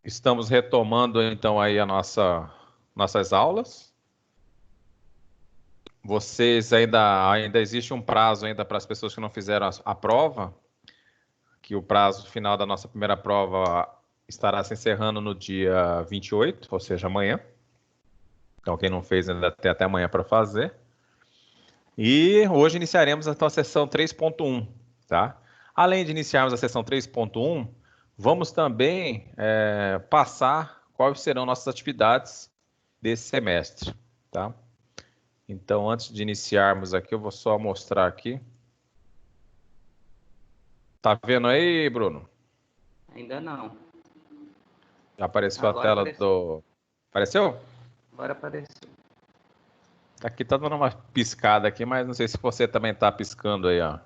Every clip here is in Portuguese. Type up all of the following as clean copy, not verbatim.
Estamos retomando então aí nossas aulas. Vocês ainda existe um prazo ainda para as pessoas que não fizeram a prova, que o prazo final da nossa primeira prova estará se encerrando no dia 28, ou seja, amanhã. Então quem não fez ainda tem até amanhã para fazer. E hoje iniciaremos então a sessão 3.1, tá? Além de iniciarmos a sessão 3.1, vamos também passar quais serão nossas atividades desse semestre, tá? Então, antes de iniciarmos aqui, eu vou só mostrar aqui. Tá vendo aí, Bruno? Ainda não. Já apareceu Agora a tela apareceu. do... Apareceu? Agora apareceu. Aqui tá dando uma piscada aqui, mas não sei se você também tá piscando aí, ó.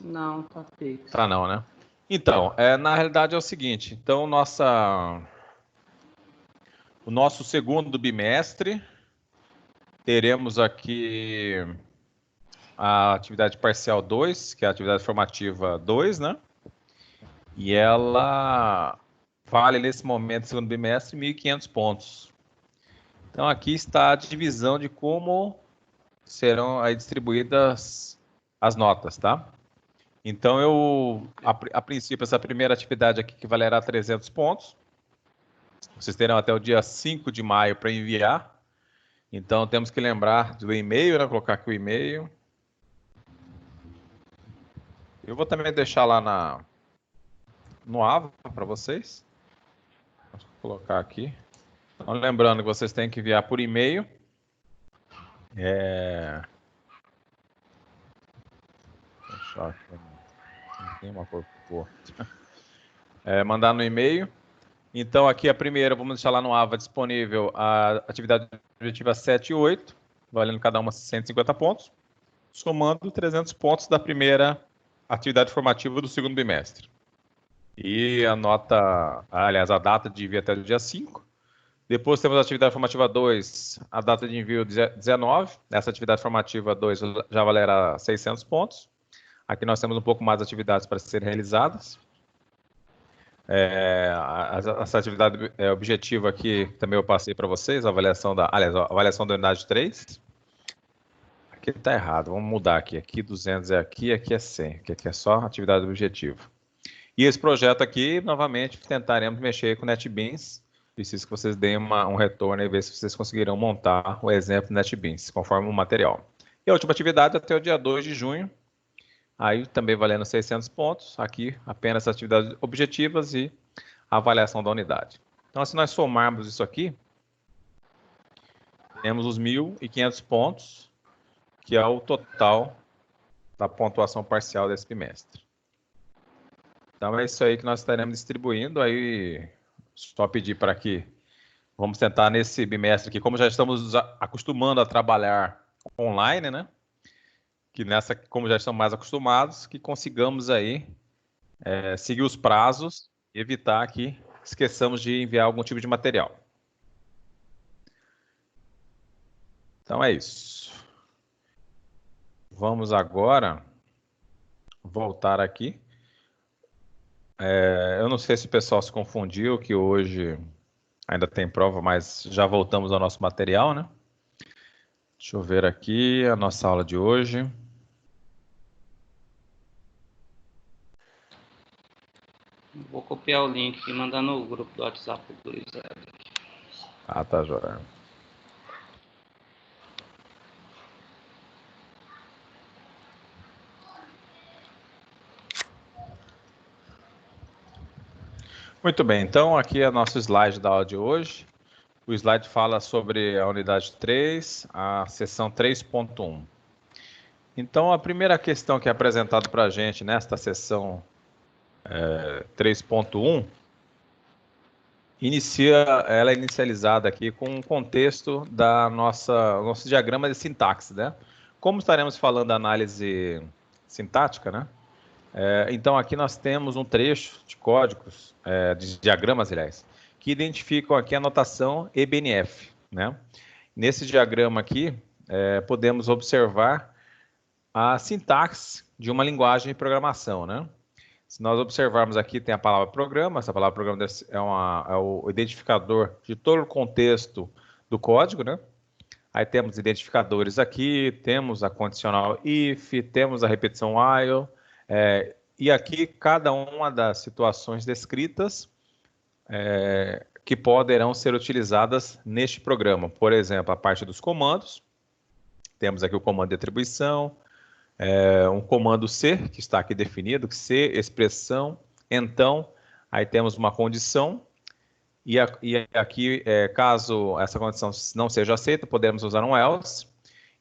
Não, tá fixo. Tá não, né? Então, na realidade é o seguinte. Então, o nosso segundo bimestre, teremos aqui a atividade parcial 2, que é a atividade formativa 2, né? E ela vale, nesse momento, segundo bimestre, 1.500 pontos. Então, aqui está a divisão de como serão aí distribuídas as notas, tá? Então, a princípio, essa primeira atividade aqui que valerá 300 pontos. Vocês terão até o dia 5 de maio para enviar. Então, temos que lembrar do e-mail, né? Colocar aqui o e-mail. Eu vou também deixar lá no Ava para vocês. Vou colocar aqui. Então, lembrando que vocês têm que enviar por e-mail. Deixa aqui. Não tem uma cor boa. Mandar no e-mail. Então, aqui a primeira, vamos deixar lá no Ava disponível a atividade objetiva 7 e 8, valendo cada uma 150 pontos, somando 300 pontos da primeira atividade formativa do segundo bimestre. E a data de envio até o dia 5. Depois temos a atividade formativa 2, a data de envio 19. Essa atividade formativa 2 já valerá 600 pontos. Aqui nós temos um pouco mais de atividades para serem realizadas. Essa atividade objetiva aqui também eu passei para vocês, a avaliação da unidade 3. Aqui está errado, vamos mudar aqui. Aqui 200 é aqui é 100. Aqui é só atividade objetiva. E esse projeto aqui, novamente, tentaremos mexer com NetBeans. Preciso que vocês deem um retorno e ver se vocês conseguirão montar o exemplo NetBeans, conforme o material. E a última atividade até o dia 2 de junho. Aí também valendo 600 pontos. Aqui apenas atividades objetivas e avaliação da unidade. Então, se nós somarmos isso aqui, temos os 1.500 pontos, que é o total da pontuação parcial desse bimestre. Então, é isso aí que nós estaremos distribuindo. Aí, só pedir para que vamos tentar nesse bimestre aqui, como já estamos acostumando a trabalhar online, né? Que como já estamos mais acostumados, que consigamos aí seguir os prazos e evitar que esqueçamos de enviar algum tipo de material. Então é isso. Vamos agora voltar aqui. Eu não sei se o pessoal se confundiu, que hoje ainda tem prova, mas já voltamos ao nosso material, né? Deixa eu ver aqui a nossa aula de hoje. Vou copiar o link e mandar no grupo do WhatsApp do Luiz. Ah, tá, joia. Muito bem, então aqui é nosso slide da aula de hoje. O slide fala sobre a unidade 3, a seção 3.1. Então, a primeira questão que é apresentada para a gente nesta seção 3.1, ela é inicializada aqui com um contexto da nosso diagrama de sintaxe, né? Como estaremos falando da análise sintática, né? Então, aqui nós temos um trecho de códigos, de diagramas, aliás, que identificam aqui a notação eBNF, né? Nesse diagrama aqui, podemos observar a sintaxe de uma linguagem de programação, né? Se nós observarmos aqui, tem a palavra programa. Essa palavra programa é o identificador de todo o contexto do código, né? Aí temos identificadores aqui, temos a condicional if, temos a repetição while, e aqui cada uma das situações descritas que poderão ser utilizadas neste programa. Por exemplo, a parte dos comandos, temos aqui o comando de atribuição, um comando C, que está aqui definido, C, expressão, então, aí temos uma condição, e aqui, caso essa condição não seja aceita, podemos usar um else,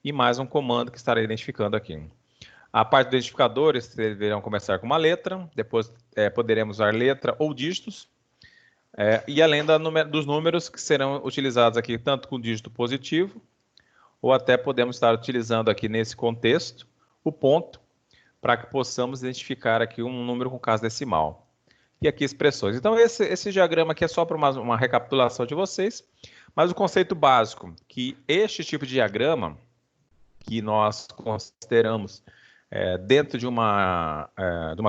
e mais um comando que estará identificando aqui. A parte dos identificadores deverão começar com uma letra, depois poderemos usar letra ou dígitos, e além dos números que serão utilizados aqui, tanto com dígito positivo, ou até podemos estar utilizando aqui nesse contexto, o ponto, para que possamos identificar aqui um número com caso decimal. E aqui expressões. Então, esse diagrama aqui é só para uma recapitulação de vocês, mas o conceito básico, que este tipo de diagrama, que nós consideramos dentro de uma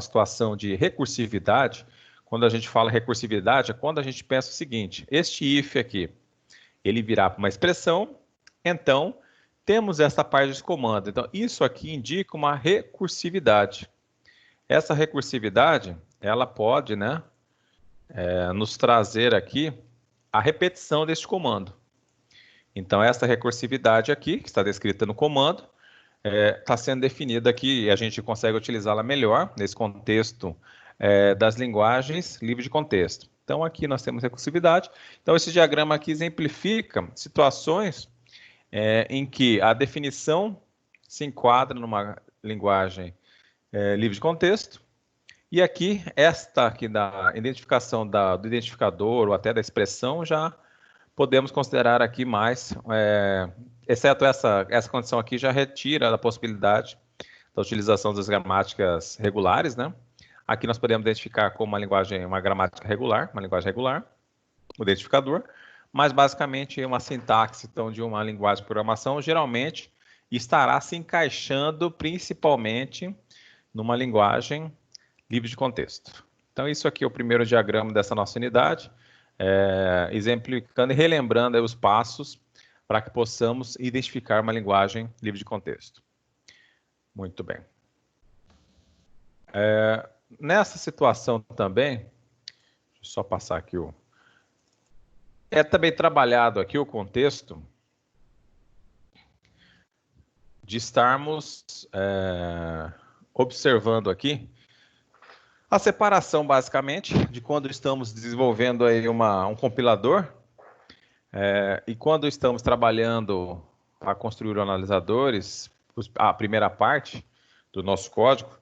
situação de recursividade, quando a gente fala recursividade, é quando a gente pensa o seguinte, este if aqui, ele virá para uma expressão, então, temos essa parte de comando. Então, isso aqui indica uma recursividade. Essa recursividade, ela pode, né, nos trazer aqui a repetição deste comando. Então, essa recursividade aqui, que está descrita no comando, está sendo definida aqui e a gente consegue utilizá-la melhor nesse contexto das linguagens livres de contexto. Então, aqui nós temos recursividade. Então, esse diagrama aqui exemplifica situações em que a definição se enquadra numa linguagem livre de contexto, e aqui, esta aqui da identificação do identificador ou até da expressão, já podemos considerar aqui mais, exceto essa condição aqui, já retira a possibilidade da utilização das gramáticas regulares, né? Aqui nós podemos identificar como uma gramática regular, o identificador, mas basicamente é uma sintaxe então, de uma linguagem de programação, geralmente estará se encaixando principalmente numa linguagem livre de contexto. Então, isso aqui é o primeiro diagrama dessa nossa unidade, exemplificando e relembrando aí os passos para que possamos identificar uma linguagem livre de contexto. Muito bem. Nessa situação também, deixa eu só passar aqui também trabalhado aqui o contexto de estarmos observando aqui a separação, basicamente, de quando estamos desenvolvendo aí um compilador e quando estamos trabalhando a construir analisadores, a primeira parte do nosso código,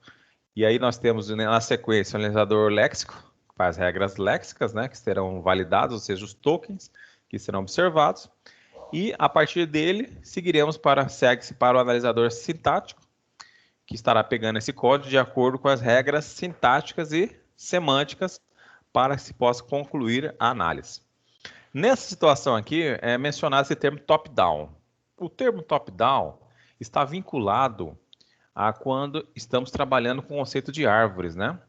e aí nós temos na sequência o analisador léxico, as regras léxicas, né, que serão validadas, ou seja, os tokens que serão observados, e a partir dele segue-se para o analisador sintático, que estará pegando esse código de acordo com as regras sintáticas e semânticas para que se possa concluir a análise. Nessa situação aqui, é mencionado esse termo top-down. O termo top-down está vinculado a quando estamos trabalhando com o conceito de árvores, né?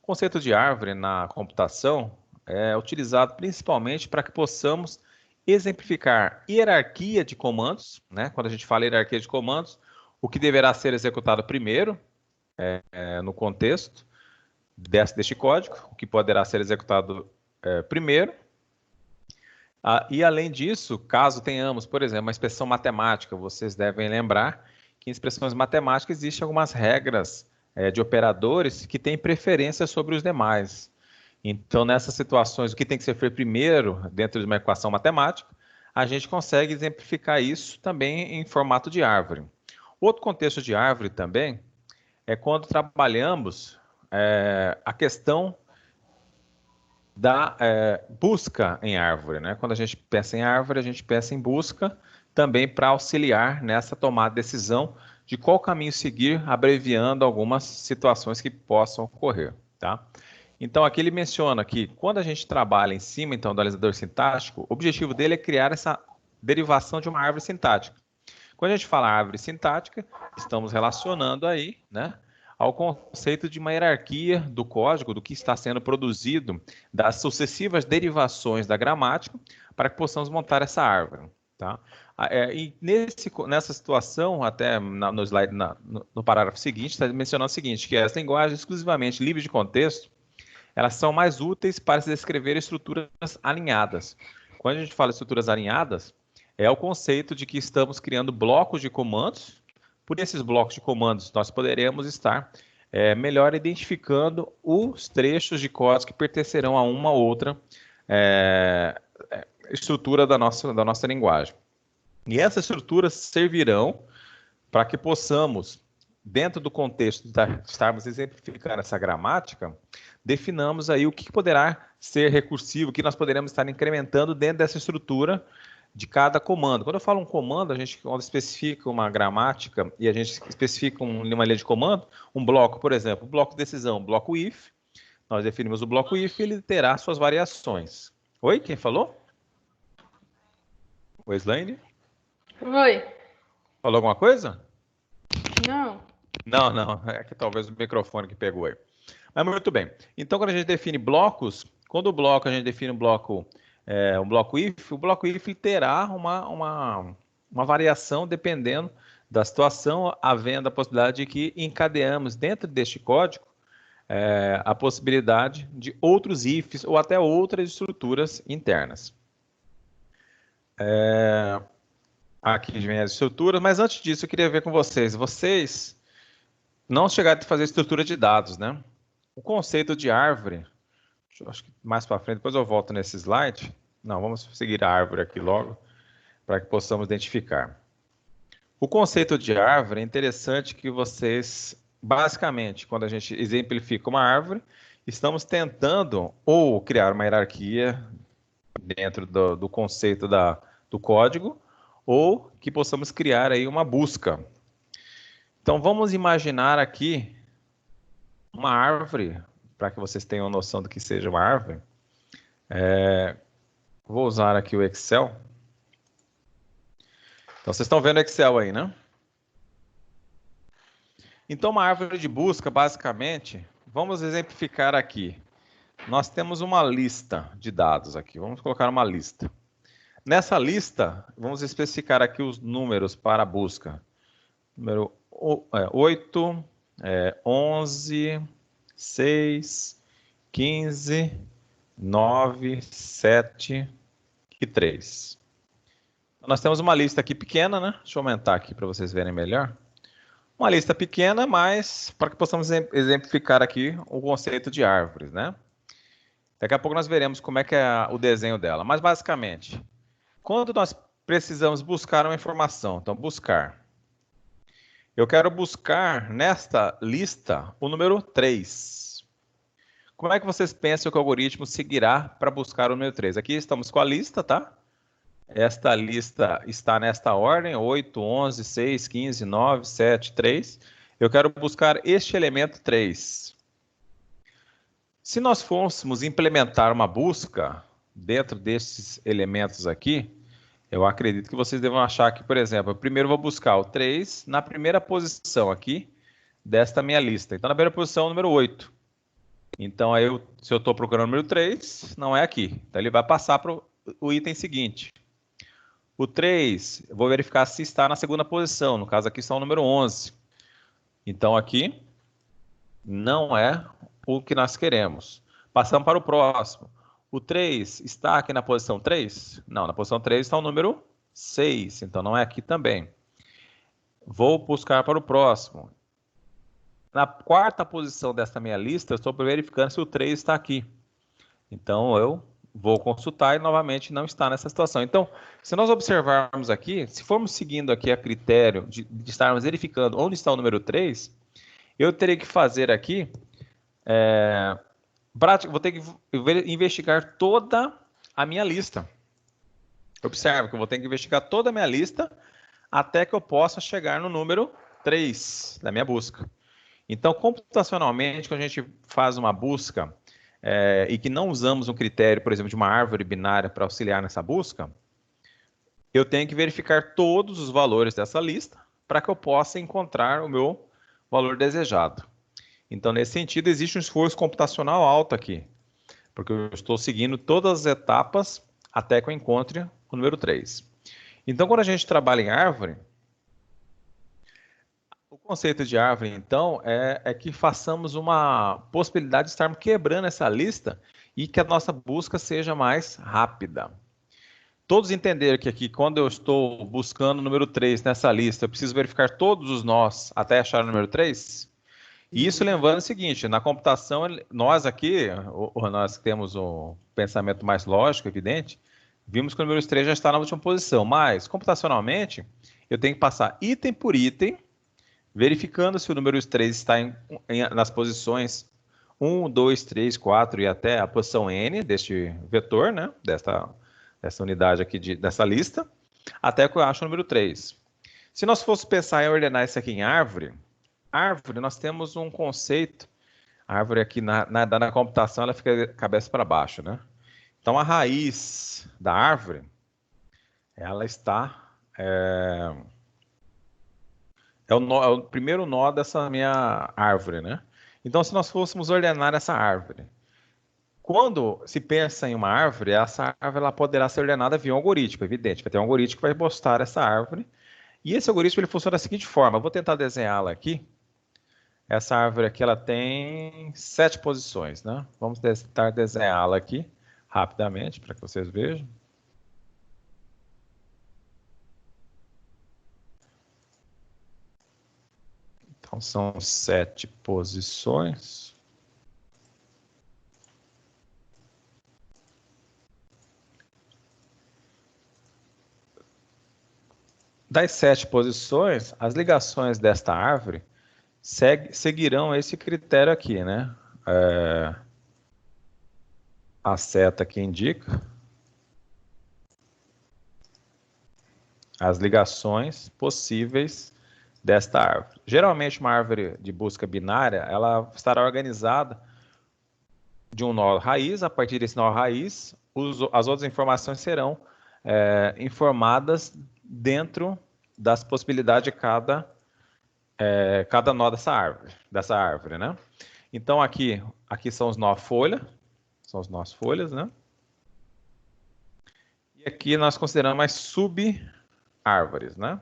O conceito de árvore na computação é utilizado principalmente para que possamos exemplificar hierarquia de comandos, né? Quando a gente fala hierarquia de comandos, o que deverá ser executado primeiro no contexto deste código, o que poderá ser executado primeiro. E além disso, caso tenhamos, por exemplo, uma expressão matemática, vocês devem lembrar que em expressões matemáticas existem algumas regras de operadores que têm preferência sobre os demais. Então, nessas situações, o que tem que ser feito primeiro dentro de uma equação matemática, a gente consegue exemplificar isso também em formato de árvore. Outro contexto de árvore também é quando trabalhamos a questão da busca em árvore, né? Quando a gente pensa em árvore, a gente pensa em busca também para auxiliar nessa tomada de decisão de qual caminho seguir, abreviando algumas situações que possam ocorrer, tá? Então, aqui ele menciona que quando a gente trabalha em cima, então, do analisador sintático, o objetivo dele é criar essa derivação de uma árvore sintática. Quando a gente fala árvore sintática, estamos relacionando aí, né, ao conceito de uma hierarquia do código, do que está sendo produzido, das sucessivas derivações da gramática, para que possamos montar essa árvore. Tá? E nessa situação, até no slide, no parágrafo seguinte, está mencionando o seguinte, que as linguagens exclusivamente livres de contexto, elas são mais úteis para se descrever estruturas alinhadas. Quando a gente fala estruturas alinhadas, é o conceito de que estamos criando blocos de comandos. Por esses blocos de comandos, nós poderemos estar melhor identificando os trechos de código que pertencerão a uma ou outra estrutura da nossa linguagem. E essas estruturas servirão para que possamos, dentro do contexto de estarmos exemplificando essa gramática, definamos aí o que poderá ser recursivo, o que nós poderemos estar incrementando dentro dessa estrutura de cada comando. Quando eu falo um comando, a gente quando especifica uma gramática e a gente especifica uma linha de comando, um bloco, por exemplo, o bloco de decisão, o bloco if, nós definimos o bloco if e ele terá suas variações. Oi, quem falou? Oi, Slaine? Oi. Falou alguma coisa? Não. Não, é que talvez o microfone que pegou aí. Mas muito bem. Então, quando a gente define blocos, quando o bloco a gente define um bloco if, o bloco if terá uma variação dependendo da situação, havendo a possibilidade de que encadeamos dentro deste código a possibilidade de outros ifs ou até outras estruturas internas. Aqui vem as estruturas, mas antes disso eu queria ver com vocês. Vocês não chegaram a fazer estrutura de dados, né? O conceito de árvore, acho que mais para frente, depois eu volto nesse slide. Não, vamos seguir a árvore aqui logo, para que possamos identificar. O conceito de árvore é interessante que vocês, basicamente, quando a gente exemplifica uma árvore, estamos tentando ou criar uma hierarquia dentro do conceito do código, ou que possamos criar aí uma busca. Então, vamos imaginar aqui uma árvore, para que vocês tenham noção do que seja uma árvore. Vou usar aqui o Excel. Então, vocês estão vendo o Excel aí, né? Então, uma árvore de busca, basicamente, vamos exemplificar aqui. Nós temos uma lista de dados aqui. Vamos colocar uma lista. Nessa lista, vamos especificar aqui os números para a busca. Número 8, 11, 6, 15, 9, 7 e 3. Nós temos uma lista aqui pequena, né? Deixa eu aumentar aqui para vocês verem melhor. Uma lista pequena, mas para que possamos exemplificar aqui o conceito de árvores, né? Daqui a pouco nós veremos como é que é o desenho dela. Mas, basicamente, quando nós precisamos buscar uma informação, então, buscar. Eu quero buscar nesta lista o número 3. Como é que vocês pensam que o algoritmo seguirá para buscar o número 3? Aqui estamos com a lista, tá? Esta lista está nesta ordem, 8, 11, 6, 15, 9, 7, 3. Eu quero buscar este elemento 3. Se nós fôssemos implementar uma busca dentro desses elementos aqui, eu acredito que vocês devam achar que, por exemplo, eu primeiro vou buscar o 3 na primeira posição aqui desta minha lista. Então, na primeira posição, o número 8. Então, aí se eu estou procurando o número 3, não é aqui. Então, ele vai passar para o item seguinte. O 3, eu vou verificar se está na segunda posição. No caso, aqui está o número 11. Então, aqui não é o que nós queremos. Passamos para o próximo. O 3 está aqui na posição 3? Não, na posição 3 está o número 6, então não é aqui também. Vou buscar para o próximo. Na quarta posição desta minha lista, eu estou verificando se o 3 está aqui. Então, eu vou consultar e, novamente, não está nessa situação. Então, se nós observarmos aqui, se formos seguindo aqui a critério de estarmos verificando onde está o número 3, eu terei que fazer aqui... vou ter que investigar toda a minha lista. Observe que eu vou ter que investigar toda a minha lista até que eu possa chegar no número 3 da minha busca. Então, computacionalmente, quando a gente faz uma busca e que não usamos um critério, por exemplo, de uma árvore binária para auxiliar nessa busca, eu tenho que verificar todos os valores dessa lista para que eu possa encontrar o meu valor desejado. Então, nesse sentido, existe um esforço computacional alto aqui, porque eu estou seguindo todas as etapas até que eu encontre o número 3. Então, quando a gente trabalha em árvore, o conceito de árvore, então, é que façamos uma possibilidade de estarmos quebrando essa lista e que a nossa busca seja mais rápida. Todos entenderam que aqui, quando eu estou buscando o número 3 nessa lista, eu preciso verificar todos os nós até achar o número 3? E isso lembrando o seguinte, na computação, nós aqui, nós que temos um pensamento mais lógico, evidente, vimos que o número 3 já está na última posição, mas, computacionalmente, eu tenho que passar item por item, verificando se o número 3 está nas posições 1, 2, 3, 4 e até a posição n deste vetor, né, dessa unidade aqui, dessa lista, até que eu acho o número 3. Se nós fosse pensar em ordenar isso aqui em árvore, nós temos um conceito, a árvore aqui na computação, ela fica cabeça para baixo, né? Então, a raiz da árvore, ela está... é o primeiro nó dessa minha árvore, né? Então, se nós fôssemos ordenar essa árvore, quando se pensa em uma árvore, essa árvore ela poderá ser ordenada via um algoritmo, evidente. Vai ter um algoritmo que vai postar essa árvore. E esse algoritmo ele funciona da seguinte forma. Eu vou tentar desenhá-la aqui. Essa árvore aqui ela tem 7 posições, né? Vamos tentar desenhá-la aqui rapidamente para que vocês vejam. Então, são 7 posições. Das 7 posições, as ligações desta árvore seguirão esse critério aqui, né? A seta aqui indica as ligações possíveis desta árvore. Geralmente, uma árvore de busca binária, ela estará organizada de um nó raiz. A partir desse nó raiz, as outras informações serão informadas dentro das possibilidades de cada nó dessa árvore, né? Então, aqui são os nó folha, são os nós folhas, né? E aqui nós consideramos as sub-árvores, né?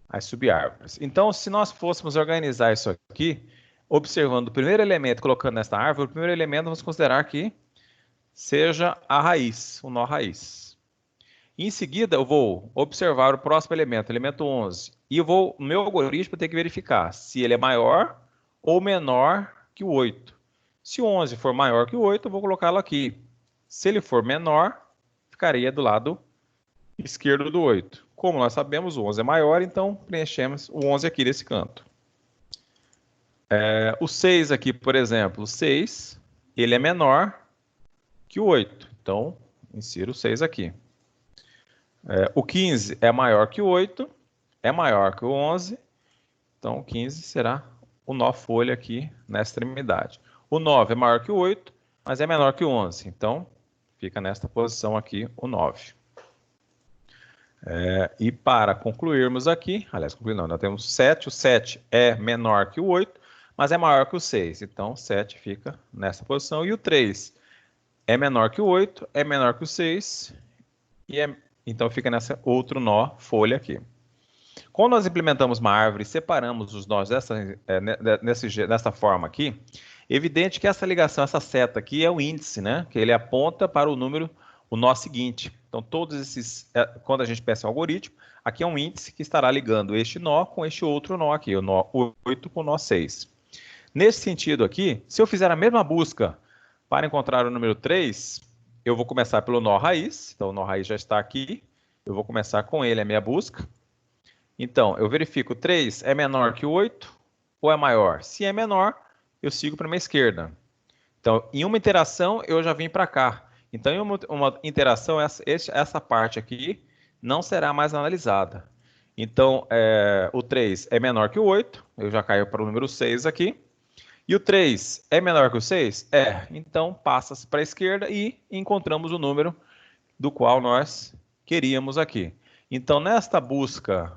As sub-árvores. Então, se nós fôssemos organizar isso aqui, observando o primeiro elemento, colocando nesta árvore, o primeiro elemento vamos considerar que seja a raiz, o nó raiz. Em seguida, eu vou observar o próximo elemento, elemento 11, e o meu algoritmo tem que verificar se ele é maior ou menor que o 8. Se o 11 for maior que o 8, eu vou colocá-lo aqui. Se ele for menor, ficaria do lado esquerdo do 8. Como nós sabemos, o 11 é maior, então preenchemos o 11 aqui desse canto. O 6 aqui, por exemplo, o 6, ele é menor que o 8. Então, insiro o 6 aqui. O 15 é maior que o 8, é maior que o 11, então o 15 será o nó folha aqui na extremidade. O 9 é maior que o 8, mas é menor que o 11, então fica nesta posição aqui o 9. E para concluirmos aqui, aliás, concluir não, nós temos 7, o 7 é menor que o 8, mas é maior que o 6, então o 7 fica nessa posição, e o 3 é menor que o 8, é menor que o 6, então fica nessa outro nó folha aqui. Quando nós implementamos uma árvore e separamos os nós dessa forma aqui, é evidente que essa ligação, essa seta aqui é o índice, né? Que ele aponta para o nó seguinte. Então, todos esses, quando a gente pensa em algoritmo, aqui é um índice que estará ligando este nó com este outro nó aqui, o nó 8 com o nó 6. Nesse sentido aqui, se eu fizer a mesma busca para encontrar o número 3, eu vou começar pelo nó raiz, então o nó raiz já está aqui, eu vou começar com ele a minha busca. Então, eu verifico 3 é menor que o 8 ou é maior? Se é menor, eu sigo para a minha esquerda. Então, em uma interação, eu já vim para cá. Então, em uma interação, essa parte aqui não será mais analisada. Então, o 3 é menor que o 8, eu já caio para o número 6 aqui. E o 3 é menor que o 6? Então passa-se para a esquerda e encontramos o número do qual nós queríamos aqui. Então, nesta busca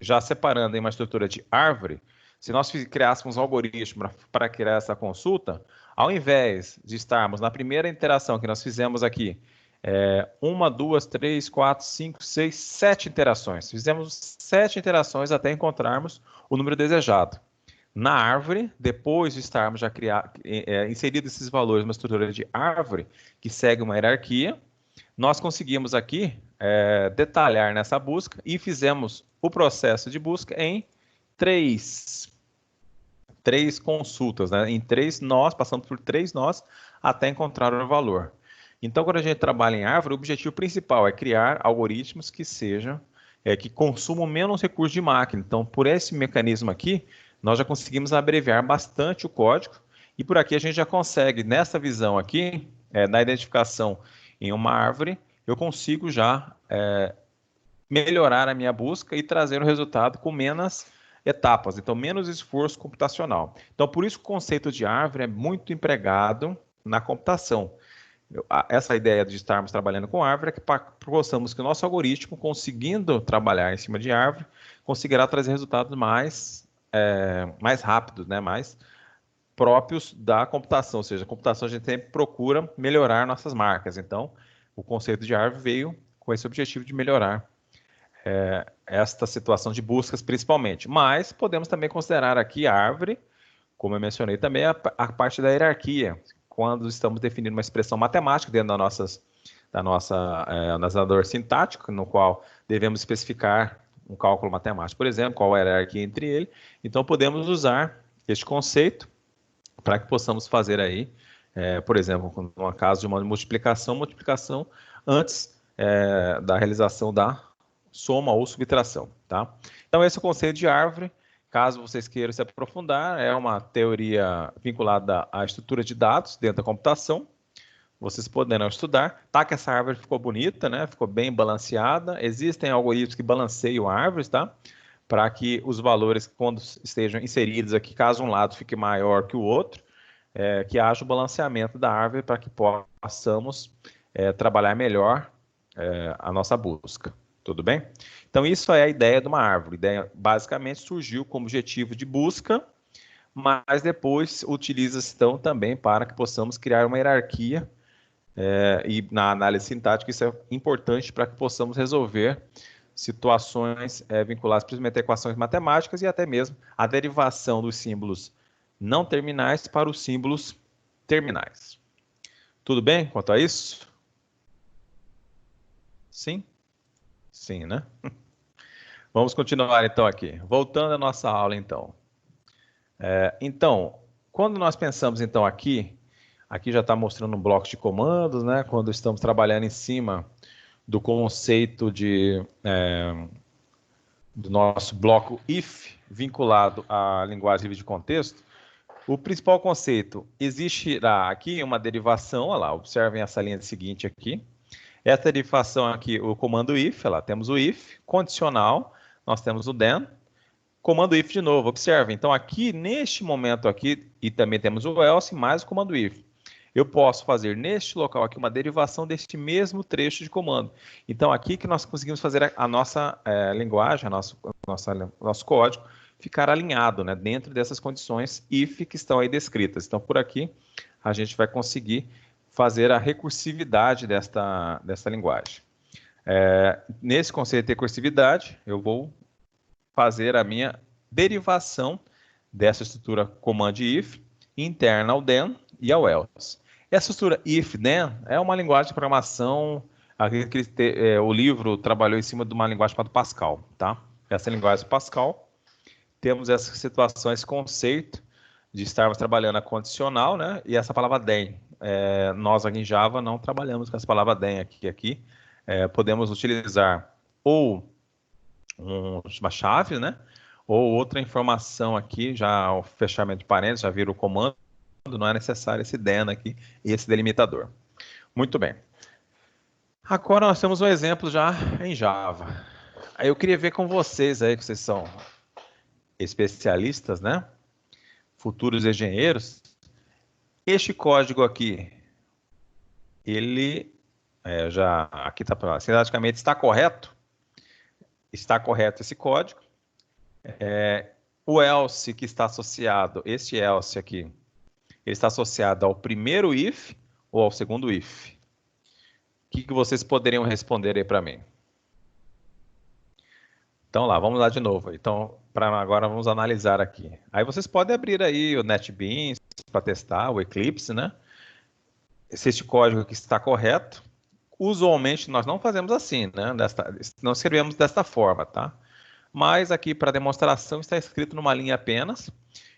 já separando em uma estrutura de árvore, se nós criássemos um algoritmo para criar essa consulta, ao invés de estarmos na primeira interação que nós fizemos aqui, 1, 2, 3, 4, 5, 6, 7 interações. Fizemos 7 interações até encontrarmos o número desejado. Na árvore, depois de estarmos já inseridos esses valores numa estrutura de árvore, que segue uma hierarquia, nós conseguimos aqui detalhar nessa busca e fizemos o processo de busca em três consultas, né? Em 3 nós, passando por 3 nós, até encontrar o valor. Então, quando a gente trabalha em árvore, o objetivo principal é criar algoritmos que sejam, que consumam menos recursos de máquina. Então, por esse mecanismo aqui, nós já conseguimos abreviar bastante o código, e por aqui a gente já consegue, nessa visão aqui, na identificação em uma árvore, eu consigo já melhorar a minha busca e trazer o resultado com menos etapas, então menos esforço computacional. Então, por isso o conceito de árvore é muito empregado na computação. Essa ideia de estarmos trabalhando com árvore é que possamos que o nosso algoritmo, conseguindo trabalhar em cima de árvore, conseguirá trazer resultados mais rápidos, né? Mais próprios da computação. Ou seja, a computação a gente sempre procura melhorar nossas marcas. Então, o conceito de árvore veio com esse objetivo de melhorar esta situação de buscas principalmente. Mas podemos também considerar aqui a árvore, como eu mencionei também, a parte da hierarquia, quando estamos definindo uma expressão matemática dentro da nossa analisador sintático, no qual devemos especificar um cálculo matemático, por exemplo, qual é a hierarquia entre ele. Então, podemos usar este conceito para que possamos fazer aí, por exemplo, no caso de uma multiplicação antes da realização da soma ou subtração, tá? Então, esse é o conceito de árvore. Caso vocês queiram se aprofundar, é uma teoria vinculada à estrutura de dados dentro da computação. Vocês poderão estudar. Tá que essa árvore ficou bonita, né? Ficou bem balanceada. Existem algoritmos que balanceiam árvores, tá? Para que os valores, quando estejam inseridos aqui, caso um lado fique maior que o outro, que haja o balanceamento da árvore para que possamos trabalhar melhor a nossa busca. Tudo bem? Então, isso é a ideia de uma árvore. A ideia basicamente surgiu como objetivo de busca, mas depois utiliza-se então também para que possamos criar uma hierarquia e na análise sintática isso é importante para que possamos resolver situações vinculadas principalmente a equações matemáticas e até mesmo a derivação dos símbolos não terminais para os símbolos terminais. Tudo bem quanto a isso? Sim? Sim, né? Vamos continuar então aqui. Voltando à nossa aula então. Então, quando nós pensamos então aqui já está mostrando um bloco de comandos, né? Quando estamos trabalhando em cima do conceito do nosso bloco if vinculado à linguagem livre de contexto, o principal conceito, existirá aqui uma derivação, olha lá, observem essa linha seguinte aqui. Essa derivação aqui, o comando if, olha lá, temos o if, condicional, nós temos o then, comando if de novo, observem. Então aqui, neste momento aqui, e também temos o else mais o comando if. Eu posso fazer neste local aqui uma derivação deste mesmo trecho de comando. Então aqui que nós conseguimos fazer a nossa linguagem, nosso código, ficar alinhado, né, dentro dessas condições if que estão aí descritas. Então por aqui a gente vai conseguir fazer a recursividade desta linguagem. Nesse conceito de recursividade, eu vou fazer a minha derivação dessa estrutura command if interna ao then e ao else. Essa estrutura if then é uma linguagem de programação, o livro trabalhou em cima de uma linguagem chamada Pascal, tá? Essa linguagem Pascal, temos essa situação, esse conceito de estarmos trabalhando a condicional, né? E essa palavra then. Nós aqui em Java não trabalhamos com essa palavra then aqui. Podemos utilizar ou uma chave, né? Ou outra informação aqui, já o fechamento de parênteses, já vira o comando, não é necessário esse then aqui e esse delimitador. Muito bem. Agora nós temos um exemplo já em Java. Aí eu queria ver com vocês aí, que vocês são especialistas, né? Futuros engenheiros. Este código aqui, ele aqui está sintaticamente está correto? Está correto esse código. O else que está associado, este else aqui, ele está associado ao primeiro if ou ao segundo if? O que vocês poderiam responder aí para mim? Então lá, vamos lá de novo. Então, agora vamos analisar aqui. Aí vocês podem abrir aí o NetBeans para testar, o Eclipse, né? Se este código aqui está correto. Usualmente nós não fazemos assim, né? Não escrevemos desta forma, tá? Mas aqui para demonstração está escrito numa linha apenas.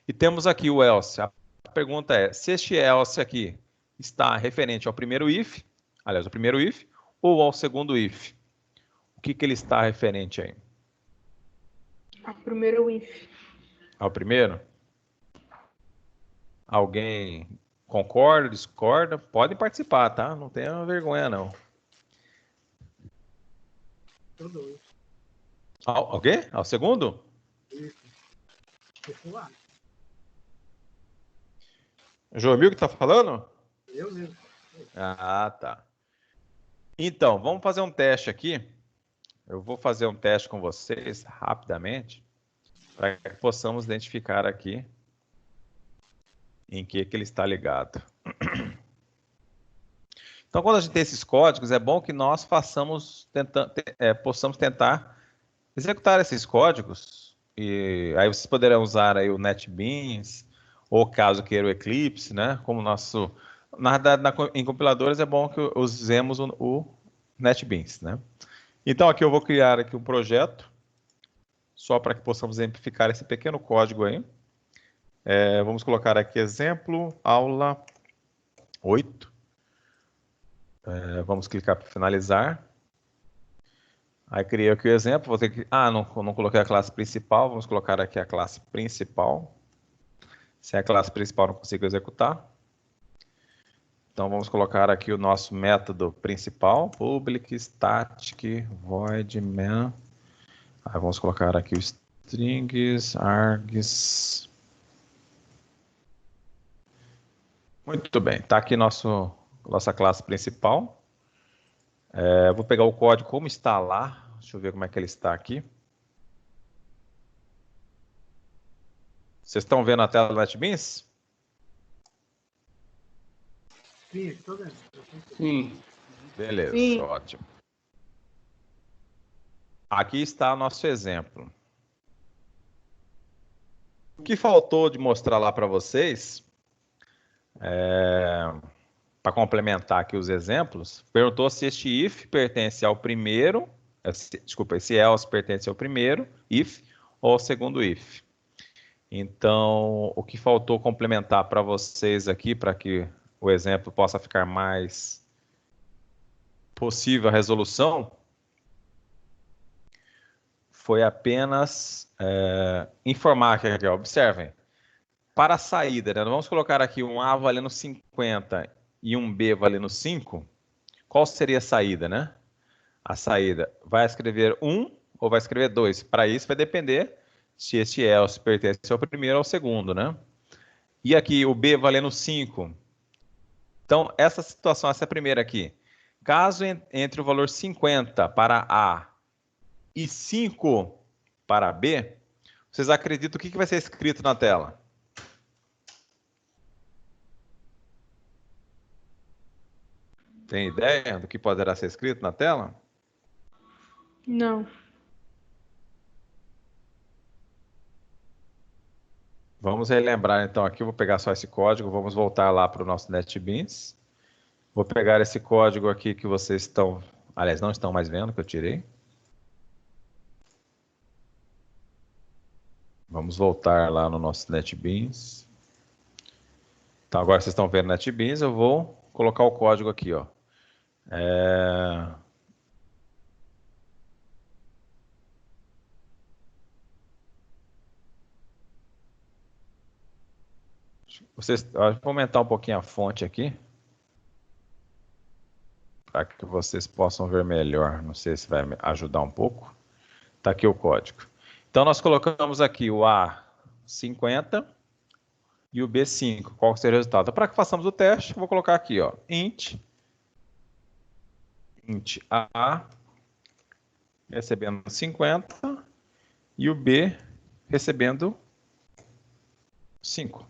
E temos aqui o else. A pergunta é, se este else aqui está referente ao primeiro if, aliás, ao primeiro if, ou ao segundo if? O que ele está referente aí? Ao primeiro if. Ao primeiro? Alguém concorda, discorda? Pode participar, tá? Não tenha vergonha, não. O quê? Ao segundo? Joemil que tá falando? Eu mesmo. Ah, tá. Então, vamos fazer um teste aqui. Eu vou fazer um teste com vocês rapidamente para que possamos identificar aqui em que ele está ligado. Então, quando a gente tem esses códigos, é bom que nós possamos tentar executar esses códigos. E aí vocês poderão usar aí o NetBeans, ou caso queira o Eclipse, né? Como nosso... Na verdade, em compiladores é bom que usemos o NetBeans, né? Então, aqui eu vou criar aqui um projeto, só para que possamos exemplificar esse pequeno código aí. Vamos colocar aqui exemplo, aula 8. Vamos clicar para finalizar. Aí criei aqui o exemplo, vou ter que... não coloquei a classe principal, vamos colocar aqui a classe principal. Sem a classe principal não consigo executar. Então vamos colocar aqui o nosso método principal, public static void main. Aí vamos colocar aqui o strings, args. Muito bem, está aqui nossa classe principal. Vou pegar o código como está lá. Deixa eu ver como é que ele está aqui. Vocês estão vendo a tela do NetBeans? Sim, estou vendo. Sim. Beleza, Sim. ótimo. Aqui está nosso exemplo. O que faltou de mostrar lá para vocês, para complementar aqui os exemplos, perguntou se este if pertence ao primeiro, esse else pertence ao primeiro if ou ao segundo if. Então, o que faltou complementar para vocês aqui, para que o exemplo possa ficar mais possível a resolução, foi apenas informar aqui, observem, para a saída, né? Vamos colocar aqui um A valendo 50 e um B valendo 5, qual seria a saída, né? A saída, vai escrever 1 ou vai escrever 2? Para isso vai depender se este else pertence ao primeiro ou ao segundo, né? E aqui o B valendo 5. Então, essa situação, essa é a primeira aqui. Caso entre o valor 50 para A e 5 para B, vocês acreditam o que vai ser escrito na tela? Tem ideia do que poderá ser escrito na tela? Não. Vamos relembrar então aqui, vou pegar só esse código, vamos voltar lá para o nosso NetBeans. Vou pegar esse código aqui que vocês estão, aliás, não estão mais vendo, que eu tirei. Vamos voltar lá no nosso NetBeans. Então agora vocês estão vendo o NetBeans, eu vou colocar o código aqui, ó. Vou aumentar um pouquinho a fonte aqui, para que vocês possam ver melhor. Não sei se vai me ajudar um pouco. Está aqui o código. Então nós colocamos aqui o A50 e o B5. Qual seria o resultado? Para que façamos o teste, vou colocar aqui, ó, int A recebendo 50 e o B recebendo 5.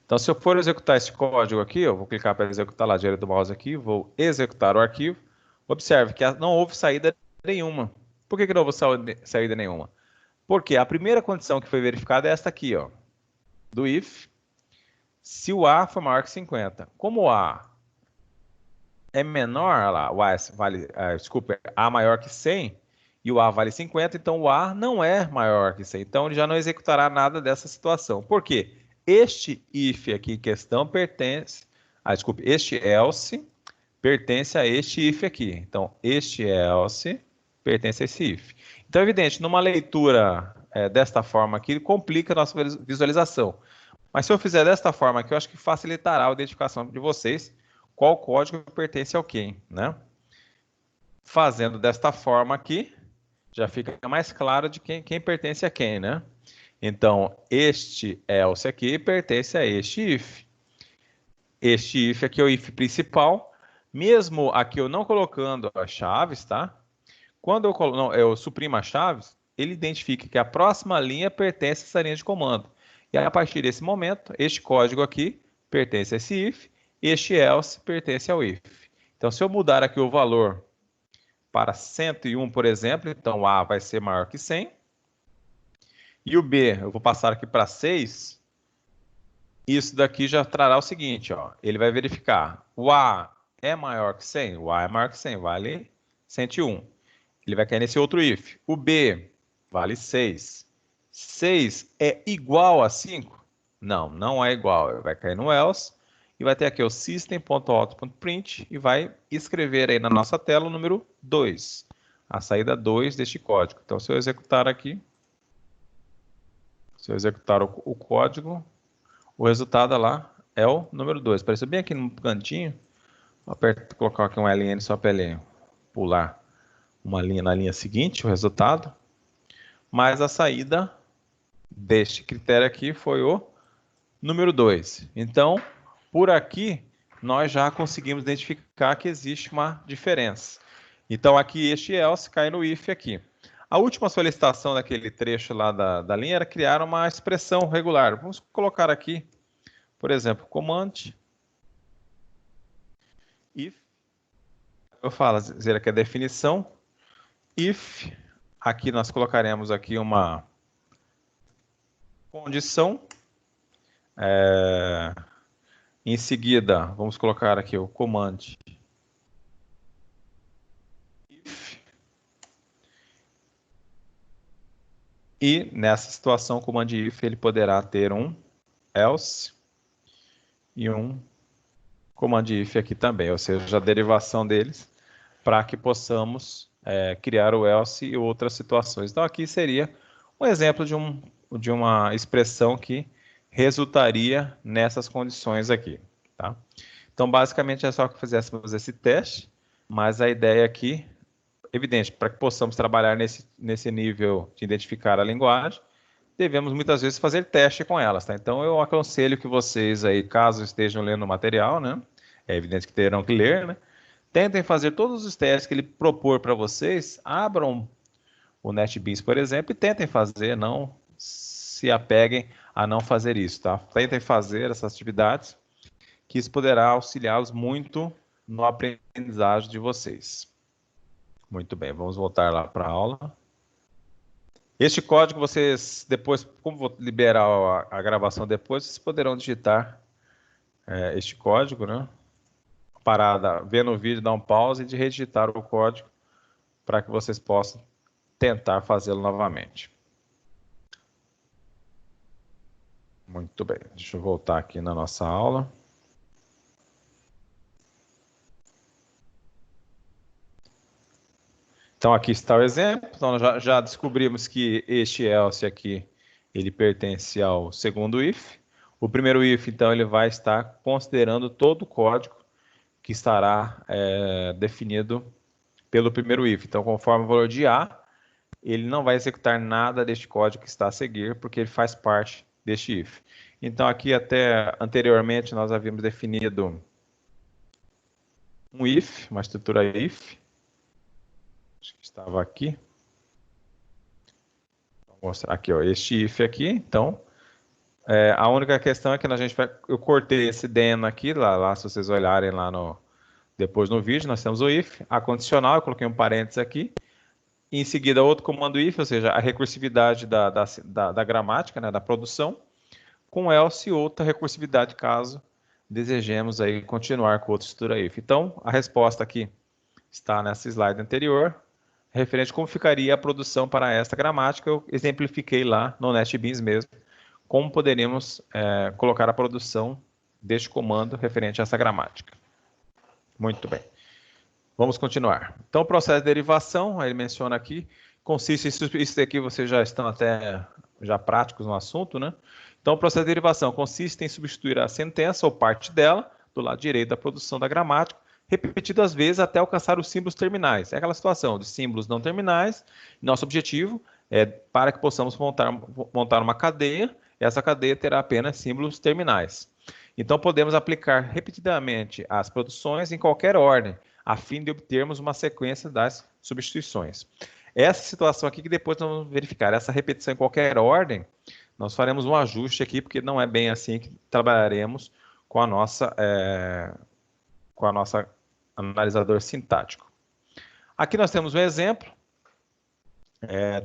Então, se eu for executar esse código aqui, eu vou clicar para executar lá, direito do mouse aqui, vou executar o arquivo. Observe que não houve saída nenhuma. Por que não houve saída nenhuma? Porque a primeira condição que foi verificada é esta aqui, ó, do if, se o A for maior que 50. Como o A é menor, olha lá, o A vale, desculpa, A maior que 100 e o A vale 50, então o A não é maior que 100. Então ele já não executará nada dessa situação. Por quê? Este if aqui em questão pertence, desculpe, este else pertence a este if aqui. Então este else pertence a esse if. Então é evidente, numa leitura desta forma aqui, complica a nossa visualização. Mas se eu fizer desta forma aqui, eu acho que facilitará a identificação de vocês qual código pertence ao quem, né? Fazendo desta forma aqui, já fica mais claro de quem pertence a quem, né? Então, este else aqui pertence a este if. Este if aqui é o if principal. Mesmo aqui eu não colocando as chaves, tá? Quando eu suprimo as chaves, ele identifica que a próxima linha pertence a essa linha de comando. E aí, a partir desse momento, este código aqui pertence a esse if, este else pertence ao if. Então, se eu mudar aqui o valor para 101, por exemplo, então A vai ser maior que 100. E o B, eu vou passar aqui para 6. Isso daqui já trará o seguinte, ó, ele vai verificar, o A é maior que 100? O A é maior que 100, vale 101. Ele vai cair nesse outro if. O B vale 6. 6 é igual a 5? Não, não é igual. Ele vai cair no else e vai ter aqui o system.out.print e vai escrever aí na nossa tela o número 2. A saída 2 deste código. Então, se eu executar aqui, se eu executar o código, o resultado lá é o número 2. Apareceu bem aqui no cantinho. Vou colocar aqui um ln só para ele pular uma linha na linha seguinte, o resultado. Mas a saída deste critério aqui foi o número 2. Então, por aqui, nós já conseguimos identificar que existe uma diferença. Então, aqui este else cai no if aqui. A última solicitação daquele trecho lá da linha era criar uma expressão regular. Vamos colocar aqui, por exemplo, command if. Eu falo dizer aqui a definição. If, aqui nós colocaremos aqui uma condição. Em seguida, vamos colocar aqui o command if. E nessa situação, o command if ele poderá ter um else e um command if aqui também, ou seja, a derivação deles, para que possamos criar o else e outras situações. Então aqui seria um exemplo de uma expressão que resultaria nessas condições aqui, tá? Então basicamente é só que fizéssemos esse teste, mas a ideia aqui, evidente, para que possamos trabalhar nesse nível de identificar a linguagem, devemos muitas vezes fazer teste com elas, tá? Então eu aconselho que vocês aí, caso estejam lendo o material, né? É evidente que terão que ler, né? Tentem fazer todos os testes que ele propor para vocês, abram o NetBeans, por exemplo, e tentem fazer, não se apeguem a não fazer isso, tá? Tentem fazer essas atividades, que isso poderá auxiliá-los muito no aprendizagem de vocês. Muito bem, vamos voltar lá para a aula. Este código vocês depois, como vou liberar a gravação depois, vocês poderão digitar este código, né? Parada, vendo o vídeo, dar um pause e de redigitar o código para que vocês possam tentar fazê-lo novamente. Muito bem, deixa eu voltar aqui na nossa aula. Então aqui está o exemplo, então já descobrimos que este else aqui, ele pertence ao segundo if. O primeiro if, então, ele vai estar considerando todo o código que estará definido pelo primeiro if. Então, conforme o valor de A, ele não vai executar nada deste código que está a seguir, porque ele faz parte deste if. Então, aqui até anteriormente nós havíamos definido um if, uma estrutura if. Acho que estava aqui. Então, mostrar aqui, ó, este if aqui. Então, a única questão é que eu cortei esse then aqui, lá se vocês olharem lá depois no vídeo, nós temos o if, a condicional, eu coloquei um parênteses aqui. E em seguida, outro comando if, ou seja, a recursividade da gramática, né, da produção, com else e outra recursividade, caso desejemos aí continuar com outra estrutura if. Então, a resposta aqui está nessa slide anterior, referente a como ficaria a produção para esta gramática. Eu exemplifiquei lá no NetBeans mesmo, como poderíamos colocar a produção deste comando referente a essa gramática. Muito bem. Vamos continuar. Então, o processo de derivação, ele menciona aqui, consiste em isso aqui, vocês já estão até já práticos no assunto, né? Então, o processo de derivação consiste em substituir a sentença ou parte dela, do lado direito da produção da gramática, repetidas vezes até alcançar os símbolos terminais. É aquela situação de símbolos não terminais. Nosso objetivo é para que possamos montar uma cadeia, essa cadeia terá apenas símbolos terminais. Então, podemos aplicar repetidamente as produções em qualquer ordem, a fim de obtermos uma sequência das substituições. Essa situação aqui que depois nós vamos verificar, essa repetição em qualquer ordem, nós faremos um ajuste aqui, porque não é bem assim que trabalharemos com a nossa analisador sintático. Aqui nós temos um exemplo.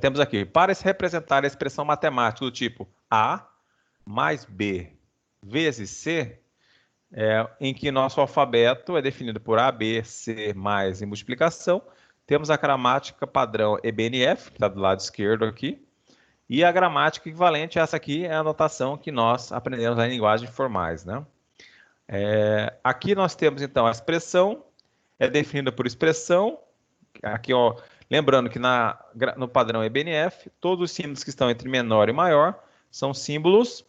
Temos aqui, para se representar a expressão matemática do tipo A mais B vezes C, em que nosso alfabeto é definido por A, B, C, mais em multiplicação. Temos a gramática padrão EBNF, que está do lado esquerdo aqui, e a gramática equivalente, essa aqui é a notação que nós aprendemos em linguagens formais, né? Aqui nós temos, então, a expressão, é definida por expressão, aqui, ó, lembrando que no padrão EBNF, todos os símbolos que estão entre menor e maior são símbolos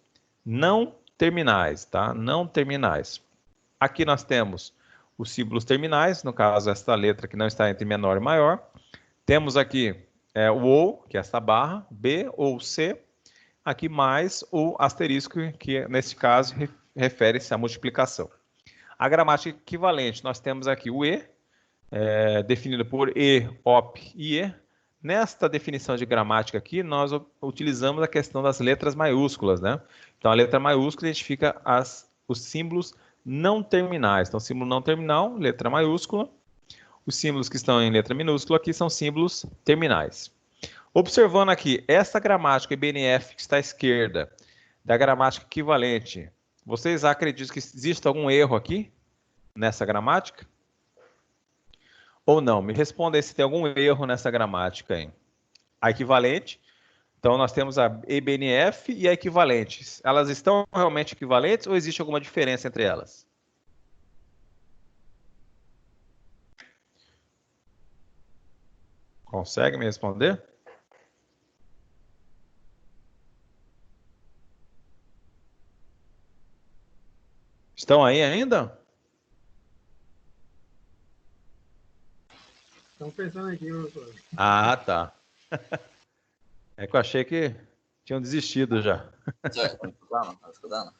não terminais, tá? Não terminais. Aqui nós temos os símbolos terminais, no caso, esta letra que não está entre menor e maior. Temos aqui o ou, que é essa barra, B ou C, aqui mais o asterisco, que nesse caso refere-se à multiplicação. A gramática equivalente, nós temos aqui o E, definido por E, OP e E. Nesta definição de gramática aqui, nós utilizamos a questão das letras maiúsculas, né? Então, a letra maiúscula identifica os símbolos não terminais. Então, símbolo não terminal, letra maiúscula. Os símbolos que estão em letra minúscula aqui são símbolos terminais. Observando aqui, essa gramática IBNF que está à esquerda, da gramática equivalente, vocês acreditam que existe algum erro aqui nessa gramática? Ou não? Me responda aí se tem algum erro nessa gramática aí. A equivalente, então nós temos a EBNF e a equivalente. Elas estão realmente equivalentes ou existe alguma diferença entre elas? Consegue me responder? Estão aí ainda? Estão pensando aqui, professor. Ah, tá. É que eu achei que tinham desistido já. Tá escutando? Tá escutando?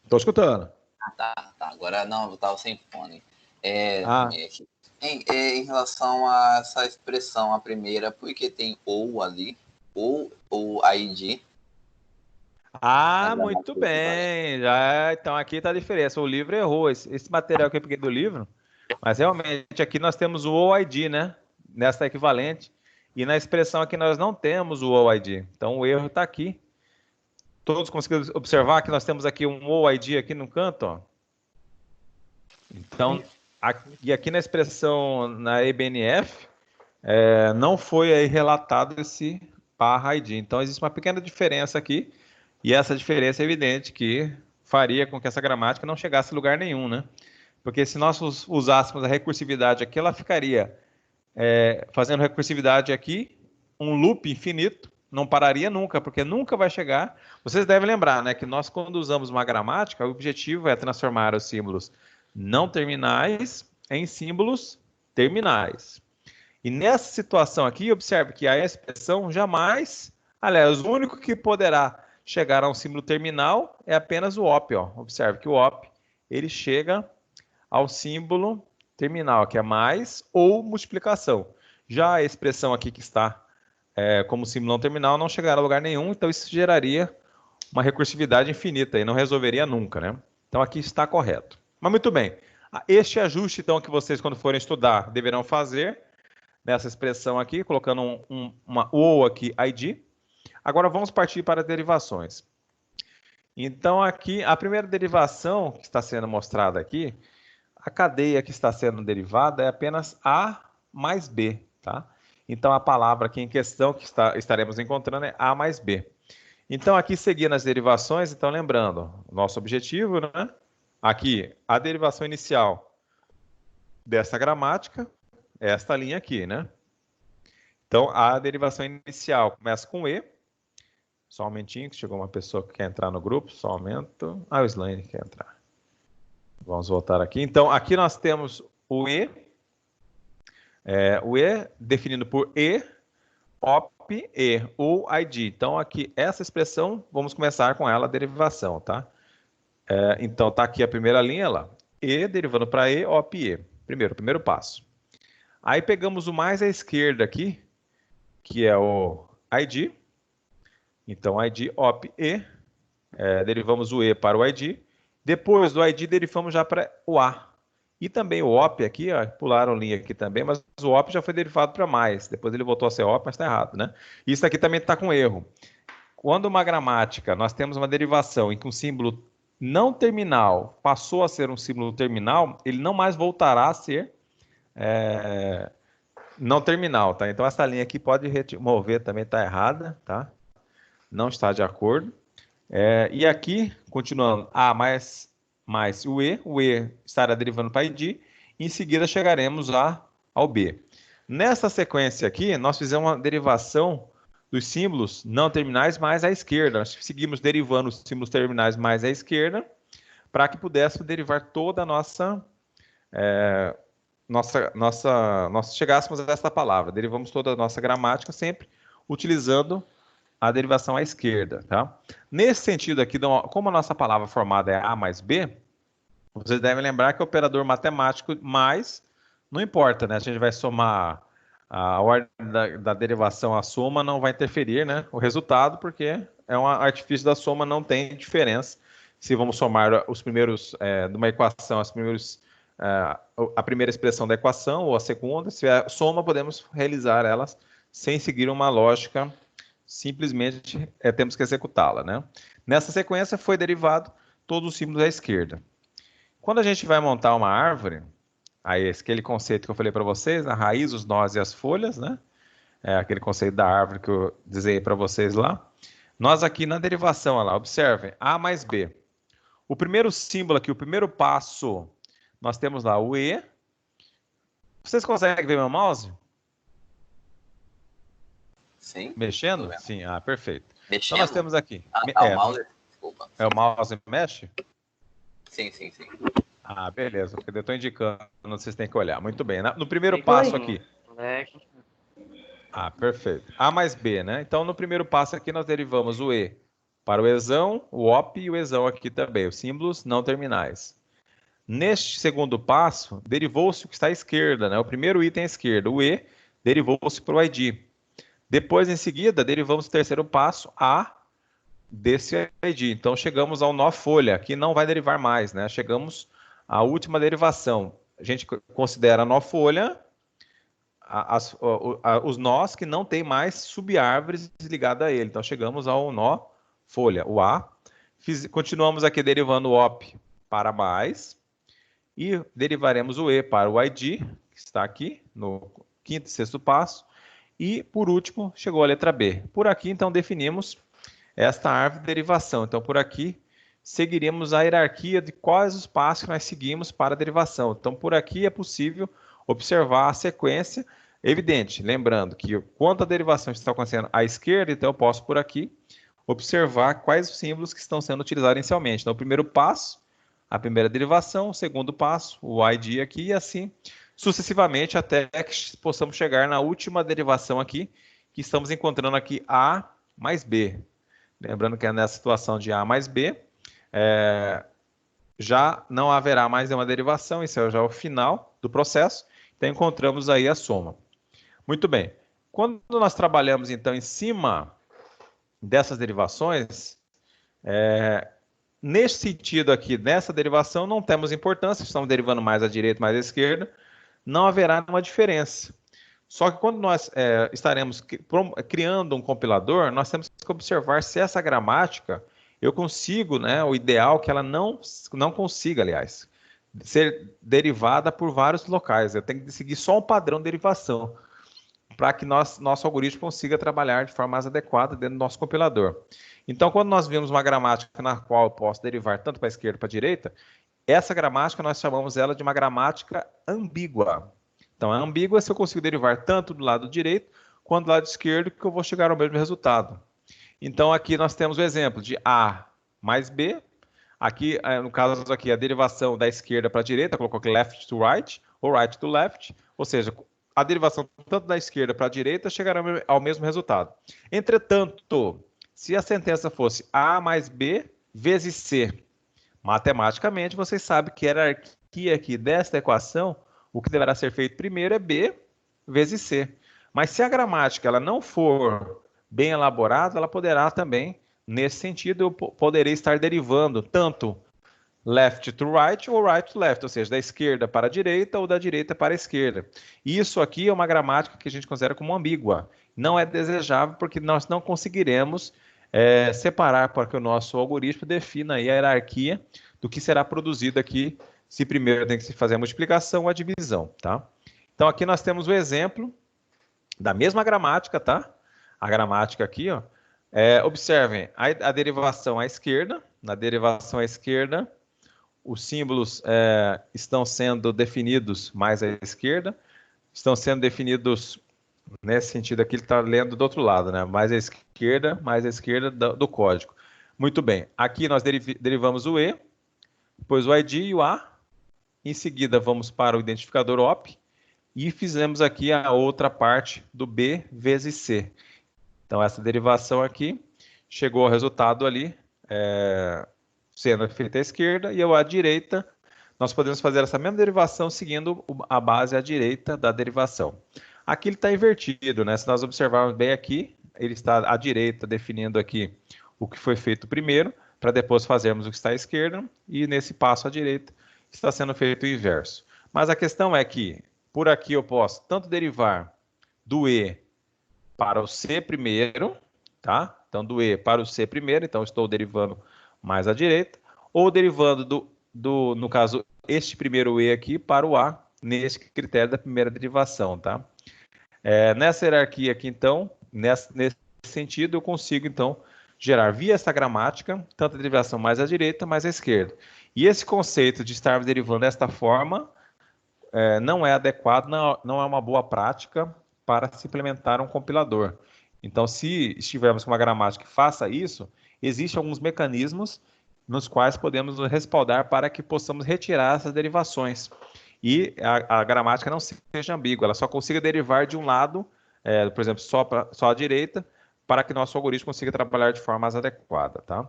Estou escutando. Ah, tá. Agora não, eu tava sem fone. Em relação a essa expressão, a primeira, porque tem ou ali, ou ID. Ah, muito bem. Então aqui está a diferença. O livro errou. Esse material que eu peguei do livro, mas realmente aqui nós temos o OID, né? Nessa equivalente. E na expressão aqui nós não temos o OID. Então o erro está aqui. Todos conseguiram observar que nós temos aqui um OID aqui no canto, ó. Então, aqui na expressão na EBNF, não foi aí relatado esse /ID. Então existe uma pequena diferença aqui. E essa diferença é evidente que faria com que essa gramática não chegasse a lugar nenhum, né? Porque se nós usássemos a recursividade aqui, ela ficaria fazendo recursividade aqui, um loop infinito, não pararia nunca, porque nunca vai chegar. Vocês devem lembrar, né, que nós, quando usamos uma gramática, o objetivo é transformar os símbolos não terminais em símbolos terminais. E nessa situação aqui, observe que a expressão jamais, aliás, o único que poderá chegar a um símbolo terminal é apenas o OP, ó. Observe que o OP, ele chega ao símbolo terminal, que é mais ou multiplicação. Já a expressão aqui que está como símbolo não terminal, não chegará a lugar nenhum, então isso geraria uma recursividade infinita e não resolveria nunca, né? Então aqui está correto. Mas muito bem, este ajuste então que vocês quando forem estudar deverão fazer nessa expressão aqui, colocando uma ou aqui, id. Agora vamos partir para derivações. Então aqui, a primeira derivação que está sendo mostrada aqui, a cadeia que está sendo derivada é apenas A mais B, tá? Então a palavra aqui em questão que estaremos encontrando é A mais B. Então aqui seguindo as derivações, então lembrando, nosso objetivo, né? Aqui, a derivação inicial dessa gramática, é esta linha aqui, né? Então a derivação inicial começa com E. Só um momentinho, que chegou uma pessoa que quer entrar no grupo, só um momento. O Slaine quer entrar. Vamos voltar aqui. Então, aqui nós temos o E definido por E, OP, E, ou ID. Então, aqui, essa expressão, vamos começar com ela, a derivação, tá? Então, tá aqui a primeira linha, lá. E derivando para E, OP, E. Primeiro passo. Aí, pegamos o mais à esquerda aqui, que é o ID. Então, ID, OP, E. Derivamos o E para o ID. Depois do ID, derivamos já para o A. E também o OP aqui, ó, pularam linha aqui também, mas o OP já foi derivado para mais. Depois ele voltou a ser OP, mas está errado, né? Isso aqui também está com erro. Quando uma gramática, nós temos uma derivação em que um símbolo não terminal passou a ser um símbolo terminal, ele não mais voltará a ser não terminal, tá? Então essa linha aqui pode remover, também está errada, tá? Não está de acordo. E aqui, continuando, A mais o E estará derivando para ID, e em seguida chegaremos ao B. Nessa sequência aqui, nós fizemos uma derivação dos símbolos não terminais mais à esquerda. Nós seguimos derivando os símbolos terminais mais à esquerda, para que pudéssemos derivar toda a nós chegássemos a essa palavra. Derivamos toda a nossa gramática sempre utilizando a derivação à esquerda, tá? Nesse sentido aqui, como a nossa palavra formada é A mais B, vocês devem lembrar que o operador matemático mais não importa, né? A gente vai somar a ordem da derivação, a soma não vai interferir, né? O resultado, porque é um artifício da soma, não tem diferença. Se vamos somar os primeiros de uma equação, a primeira expressão da equação ou a segunda, se é soma, podemos realizar elas sem seguir uma lógica. Simplesmente temos que executá-la, né? Nessa sequência foi derivado todos os símbolos à esquerda. Quando a gente vai montar uma árvore, aí aquele conceito que eu falei para vocês, a raiz, os nós e as folhas, né? Aquele conceito da árvore que eu desenhei para vocês lá. Nós aqui na derivação, olha lá, observem, A mais B. O primeiro símbolo aqui, o primeiro passo, nós temos lá o E. Vocês conseguem ver meu mouse? Sim. Mexendo? Sim, perfeito. Mexendo? Então nós temos aqui. O mouse, desculpa. O mouse mexe? Sim. Beleza, porque eu estou indicando, vocês têm que olhar. Muito bem. No primeiro passo aqui. Perfeito. A mais B, né? Então, no primeiro passo aqui, nós derivamos o E para o Ezão, o OP e o Ezão aqui também, os símbolos não terminais. Neste segundo passo, derivou-se o que está à esquerda, né? O primeiro item à esquerda, o E, derivou-se para o ID. Depois, em seguida, derivamos o terceiro passo, A, desse ID. Então, chegamos ao nó folha, que não vai derivar mais, né? Chegamos à última derivação. A gente considera nó folha os nós que não tem mais subárvores ligadas a ele. Então, chegamos ao nó folha, o A. Continuamos aqui derivando o OP para mais. E derivaremos o E para o ID, que está aqui no quinto e sexto passo. E, por último, chegou a letra B. Por aqui, então, definimos esta árvore de derivação. Então, por aqui, seguiremos a hierarquia de quais os passos que nós seguimos para a derivação. Então, por aqui é possível observar a sequência evidente. Lembrando que, quando a derivação está acontecendo à esquerda, então eu posso, por aqui, observar quais os símbolos que estão sendo utilizados inicialmente. Então, o primeiro passo, a primeira derivação, o segundo passo, o ID aqui, e assim sucessivamente até que possamos chegar na última derivação aqui, que estamos encontrando aqui A mais B. Lembrando que é nessa situação de A mais B, já não haverá mais uma derivação, isso é já o final do processo, então encontramos aí a soma. Muito bem. Quando nós trabalhamos, então, em cima dessas derivações, nesse sentido aqui, nessa derivação, não temos importância, estamos derivando mais à direita, mais à esquerda, não haverá nenhuma diferença. Só que quando nós estaremos criando um compilador, nós temos que observar se essa gramática, eu consigo, né, o ideal é que ela não consiga, aliás, ser derivada por vários locais. Eu tenho que seguir só um padrão de derivação, para que nosso algoritmo consiga trabalhar de forma mais adequada dentro do nosso compilador. Então, quando nós vimos uma gramática na qual eu posso derivar tanto para a esquerda para a direita, essa gramática nós chamamos ela de uma gramática ambígua. Então, é ambígua se eu consigo derivar tanto do lado direito quanto do lado esquerdo, que eu vou chegar ao mesmo resultado. Então, aqui nós temos o exemplo de A mais B. Aqui, no caso aqui, a derivação da esquerda para a direita, colocou aqui left to right, ou right to left, ou seja, a derivação tanto da esquerda para a direita chegará ao mesmo resultado. Entretanto, se a sentença fosse A mais B vezes C, matematicamente vocês sabem que a hierarquia aqui desta equação, o que deverá ser feito primeiro é B vezes C. Mas se a gramática ela não for bem elaborada, ela poderá também, nesse sentido, eu poderei estar derivando tanto left to right ou right to left, ou seja, da esquerda para a direita ou da direita para a esquerda. Isso aqui é uma gramática que a gente considera como ambígua. Não é desejável porque nós não conseguiremos separar para que o nosso algoritmo defina aí a hierarquia do que será produzido aqui, se primeiro tem que se fazer a multiplicação ou a divisão, tá? Então aqui nós temos o exemplo da mesma gramática, tá? A gramática aqui, ó. Observem a derivação à esquerda. Na derivação à esquerda, os símbolos estão sendo definidos mais à esquerda, estão sendo definidos nesse sentido aqui, ele está lendo do outro lado, né? Mais à esquerda do código. Muito bem, aqui nós derivamos o E, depois o ID e o A, em seguida vamos para o identificador OP, e fizemos aqui a outra parte do B vezes C. Então essa derivação aqui chegou ao resultado ali, sendo feita à esquerda, e à direita, nós podemos fazer essa mesma derivação seguindo a base à direita da derivação. Aqui ele está invertido, né? Se nós observarmos bem aqui, ele está à direita definindo aqui o que foi feito primeiro, para depois fazermos o que está à esquerda, e nesse passo à direita está sendo feito o inverso. Mas a questão é que, por aqui eu posso tanto derivar do E para o C primeiro, tá? Então, do E para o C primeiro, então estou derivando mais à direita, ou derivando no caso, este primeiro E aqui para o A, nesse critério da primeira derivação, tá? Nessa hierarquia aqui, então, nesse sentido, eu consigo, então, gerar via essa gramática, tanto a derivação mais à direita, mais à esquerda. E esse conceito de estar derivando desta forma não é adequado, não é uma boa prática para se implementar um compilador. Então, se estivermos com uma gramática que faça isso, existem alguns mecanismos nos quais podemos nos respaldar para que possamos retirar essas derivações. E a gramática não seja ambígua, ela só consiga derivar de um lado, por exemplo, só à direita, para que nosso algoritmo consiga trabalhar de forma mais adequada, tá?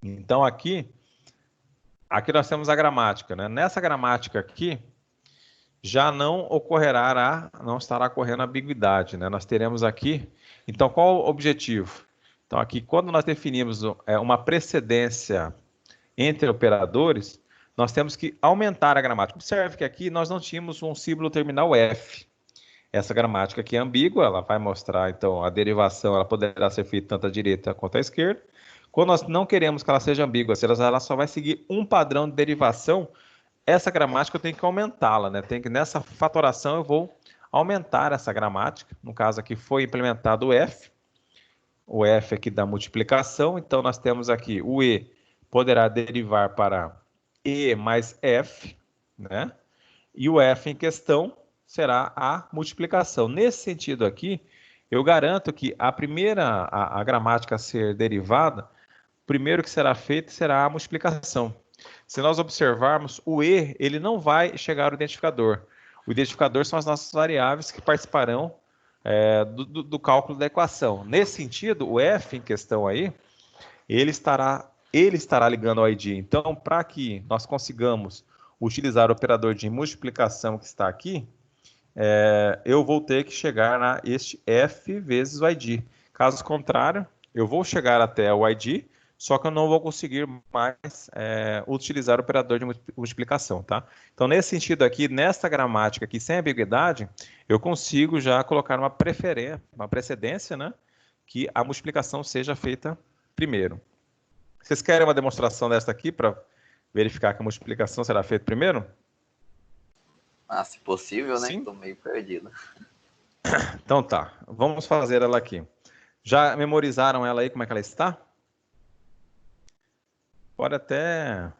Então, aqui nós temos a gramática, né? Nessa gramática aqui, já não estará ocorrendo ambiguidade, né? Nós teremos aqui, então, qual o objetivo? Então, aqui, quando nós definimos uma precedência entre operadores, nós temos que aumentar a gramática. Observe que aqui nós não tínhamos um símbolo terminal F. Essa gramática aqui é ambígua, ela vai mostrar, então, a derivação, ela poderá ser feita tanto à direita quanto à esquerda. Quando nós não queremos que ela seja ambígua, se ela só vai seguir um padrão de derivação, essa gramática eu tenho que aumentá-la, né? Nessa fatoração eu vou aumentar essa gramática. No caso aqui foi implementado o F aqui da multiplicação, então nós temos aqui o E poderá derivar para E mais F, né? E o F em questão será a multiplicação. Nesse sentido aqui, eu garanto que a gramática a ser derivada, o primeiro que será feito será a multiplicação. Se nós observarmos, o E, ele não vai chegar ao identificador. O identificador são as nossas variáveis que participarão do cálculo da equação. Nesse sentido, o F em questão aí, ele estará ligando ao ID. Então, para que nós consigamos utilizar o operador de multiplicação que está aqui, eu vou ter que chegar na este f vezes o id. Caso contrário, eu vou chegar até o id, só que eu não vou conseguir mais utilizar o operador de multiplicação, tá? Então, nesse sentido aqui, nesta gramática aqui, sem ambiguidade, eu consigo já colocar uma precedência, né? Que a multiplicação seja feita primeiro. Vocês querem uma demonstração desta aqui para verificar que a multiplicação será feita primeiro? Ah, se possível, né? Sim. Tô meio perdido. Então tá, vamos fazer ela aqui. Já memorizaram ela aí, como é que ela está? Pode até,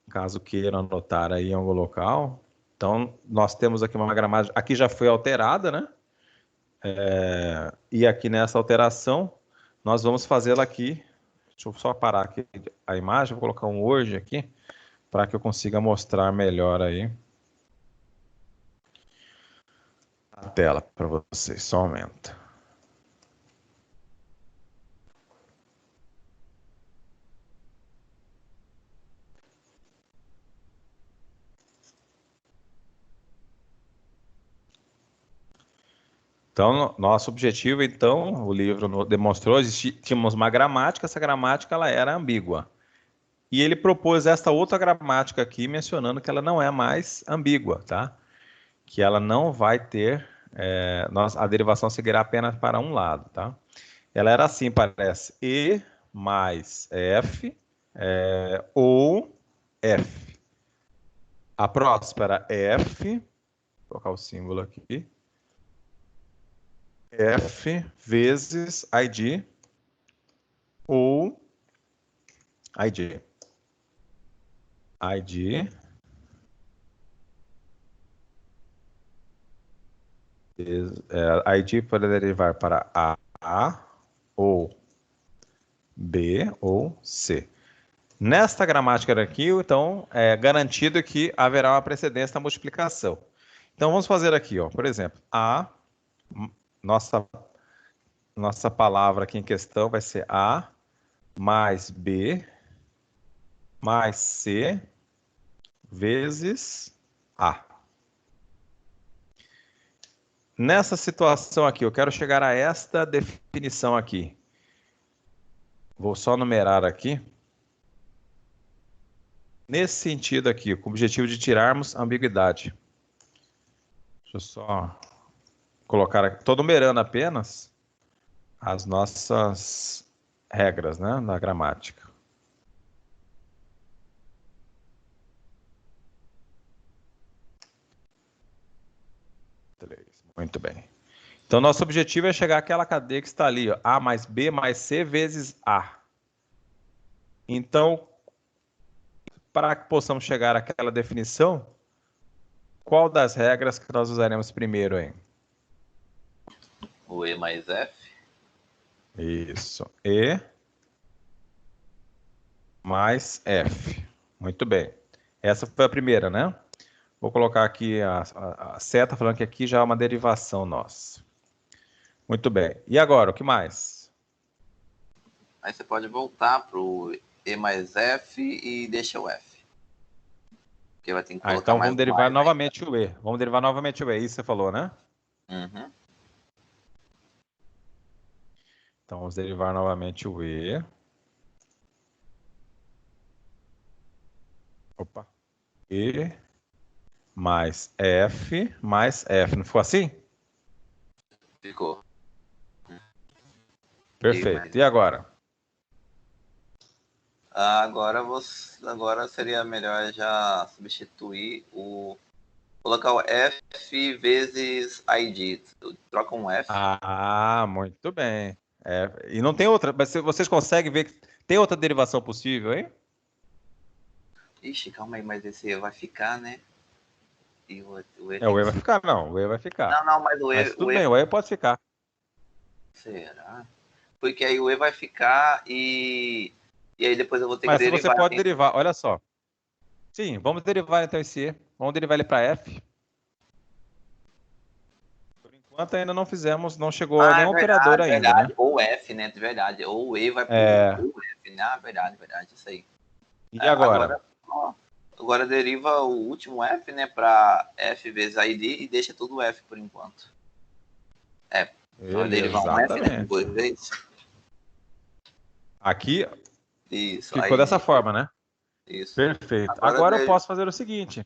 caso queiram anotar aí em algum local. Então, nós temos aqui uma gramática, aqui já foi alterada, né? E aqui nessa alteração, nós vamos fazê-la aqui. Deixa eu só parar aqui a imagem, vou colocar um Word aqui, para que eu consiga mostrar melhor aí a tela para vocês. Só aumenta. Então, nosso objetivo, então, o livro demonstrou, tínhamos uma gramática, essa gramática ela era ambígua. E ele propôs esta outra gramática aqui, mencionando que ela não é mais ambígua, tá? Que ela não vai ter, a derivação seguirá apenas para um lado, tá? Ela era assim, parece, E mais F ou F. A próxima era F, vou colocar o símbolo aqui, F vezes ID ou ID. ID pode derivar para A ou B ou C. Nesta gramática aqui, então, é garantido que haverá uma precedência na multiplicação. Então, vamos fazer aqui, ó, por exemplo, nossa palavra aqui em questão vai ser A mais B mais C vezes A. Nessa situação aqui, eu quero chegar a esta definição aqui. Vou só numerar aqui. Nesse sentido aqui, com o objetivo de tirarmos a ambiguidade. Deixa eu só colocar aqui. Estou numerando apenas as nossas regras, né, da gramática. Muito bem. Então, nosso objetivo é chegar àquela cadeia que está ali, ó, A mais B mais C vezes A. Então, para que possamos chegar àquela definição, qual das regras que nós usaremos primeiro, hein? O E mais F. Isso. E mais F. Muito bem. Essa foi a primeira, né? Vou colocar aqui a seta falando que aqui já é uma derivação nossa. Muito bem. E agora, o que mais? Aí você pode voltar para o E mais F e deixa o F. Porque vai ter que colocar Então mais vamos derivar mais novamente o E. Vamos derivar novamente o E. Isso você falou, né? Uhum. Então vamos derivar novamente o E. Opa. E mais F mais F. Não ficou assim? Ficou. Perfeito. E agora? Agora seria melhor já substituir colocar o F vezes ID. Troca um F. Ah, muito bem. E não tem outra. Mas vocês conseguem ver que tem outra derivação possível, hein? Ixi, calma aí, mas esse E vai ficar, né? E o E O E vai ficar, não. O E vai ficar. Não, mas Mas tudo bem, o E pode ficar. Será? Porque aí o E vai ficar e aí depois eu vou ter Mas que se derivar. você pode derivar, olha só. Sim, vamos derivar então esse E. Vamos derivar ele para F. Por enquanto ainda não fizemos, não chegou a nenhum operador ainda, verdade. né? Ou F, né? De verdade. Ou o E vai pro F, né? Verdade, isso aí. E agora? Agora deriva o último F, né, para F vezes ID e deixa tudo F por enquanto. Então vai derivar um F, né, Exatamente. depois vezes. Aqui Isso, ficou aí dessa forma, né? isso. Perfeito. Agora Agora eu dele- posso fazer o seguinte.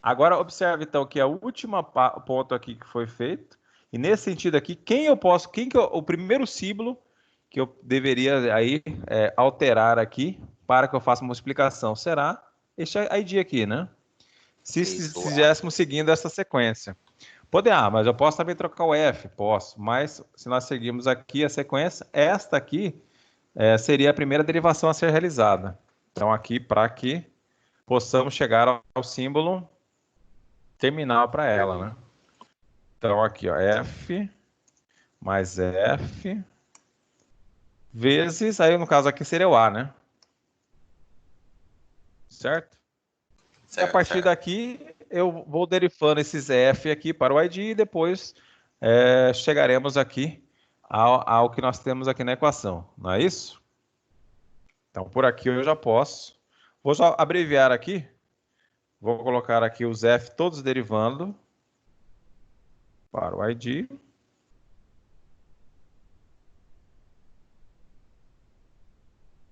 Agora observe então que a última ponto aqui que foi feito, e nesse sentido aqui, o primeiro símbolo que eu deveria aí alterar aqui para que eu faça uma explicação será este ID aqui, né? Se Isso, estivéssemos seguindo essa sequência. Mas eu posso também trocar o F? Posso, mas se nós seguirmos aqui a sequência, esta aqui seria a primeira derivação a ser realizada. Então aqui, para que possamos chegar ao símbolo terminal para ela, né? Então aqui, ó, F mais F vezes, aí no caso aqui seria o A, né? Certo? E a partir daqui eu vou derivando esses F aqui para o ID e depois chegaremos aqui ao que nós temos aqui na equação, não é isso? Então por aqui eu já posso. Vou só abreviar aqui. Vou colocar aqui os F todos derivando para o ID.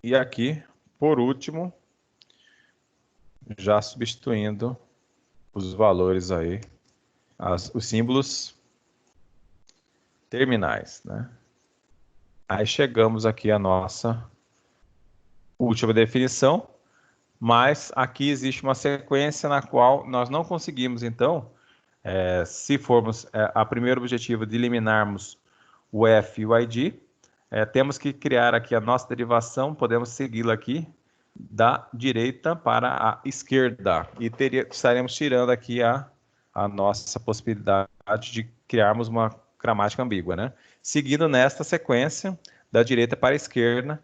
E aqui, por último, já substituindo os valores aí, os símbolos terminais, né? Aí chegamos aqui à nossa última definição, mas aqui existe uma sequência na qual nós não conseguimos, então, se formos a primeiro objetivo de eliminarmos o F e o ID, temos que criar aqui a nossa derivação, podemos segui-la aqui da direita para a esquerda e estaremos tirando aqui a nossa possibilidade de criarmos uma gramática ambígua, né? Seguindo nesta sequência da direita para a esquerda,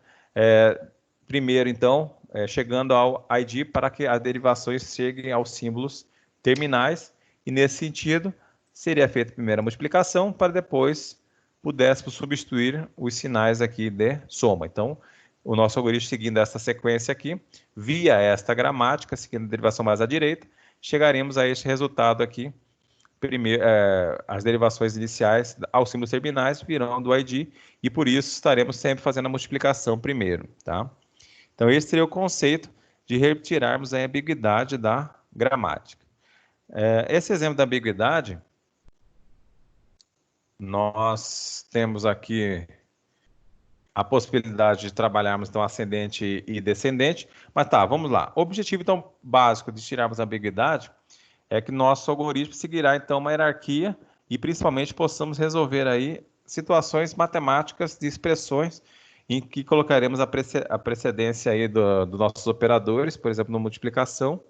primeiro então chegando ao ID para que as derivações cheguem aos símbolos terminais e nesse sentido seria feita primeiro a multiplicação para depois pudéssemos substituir os sinais aqui de soma. Então, o nosso algoritmo seguindo essa sequência aqui, via esta gramática, seguindo a derivação mais à direita, chegaremos a este resultado aqui. Primeiro, as derivações iniciais aos símbolos terminais virão do ID e por isso estaremos sempre fazendo a multiplicação primeiro, tá? Então, esse seria o conceito de retirarmos a ambiguidade da gramática. Esse exemplo da ambiguidade, nós temos aqui a possibilidade de trabalharmos então ascendente e descendente, mas tá, vamos lá. O objetivo então básico de tirarmos a ambiguidade é que nosso algoritmo seguirá então uma hierarquia e principalmente possamos resolver aí situações matemáticas de expressões em que colocaremos a precedência aí dos nossos operadores, por exemplo, na multiplicação,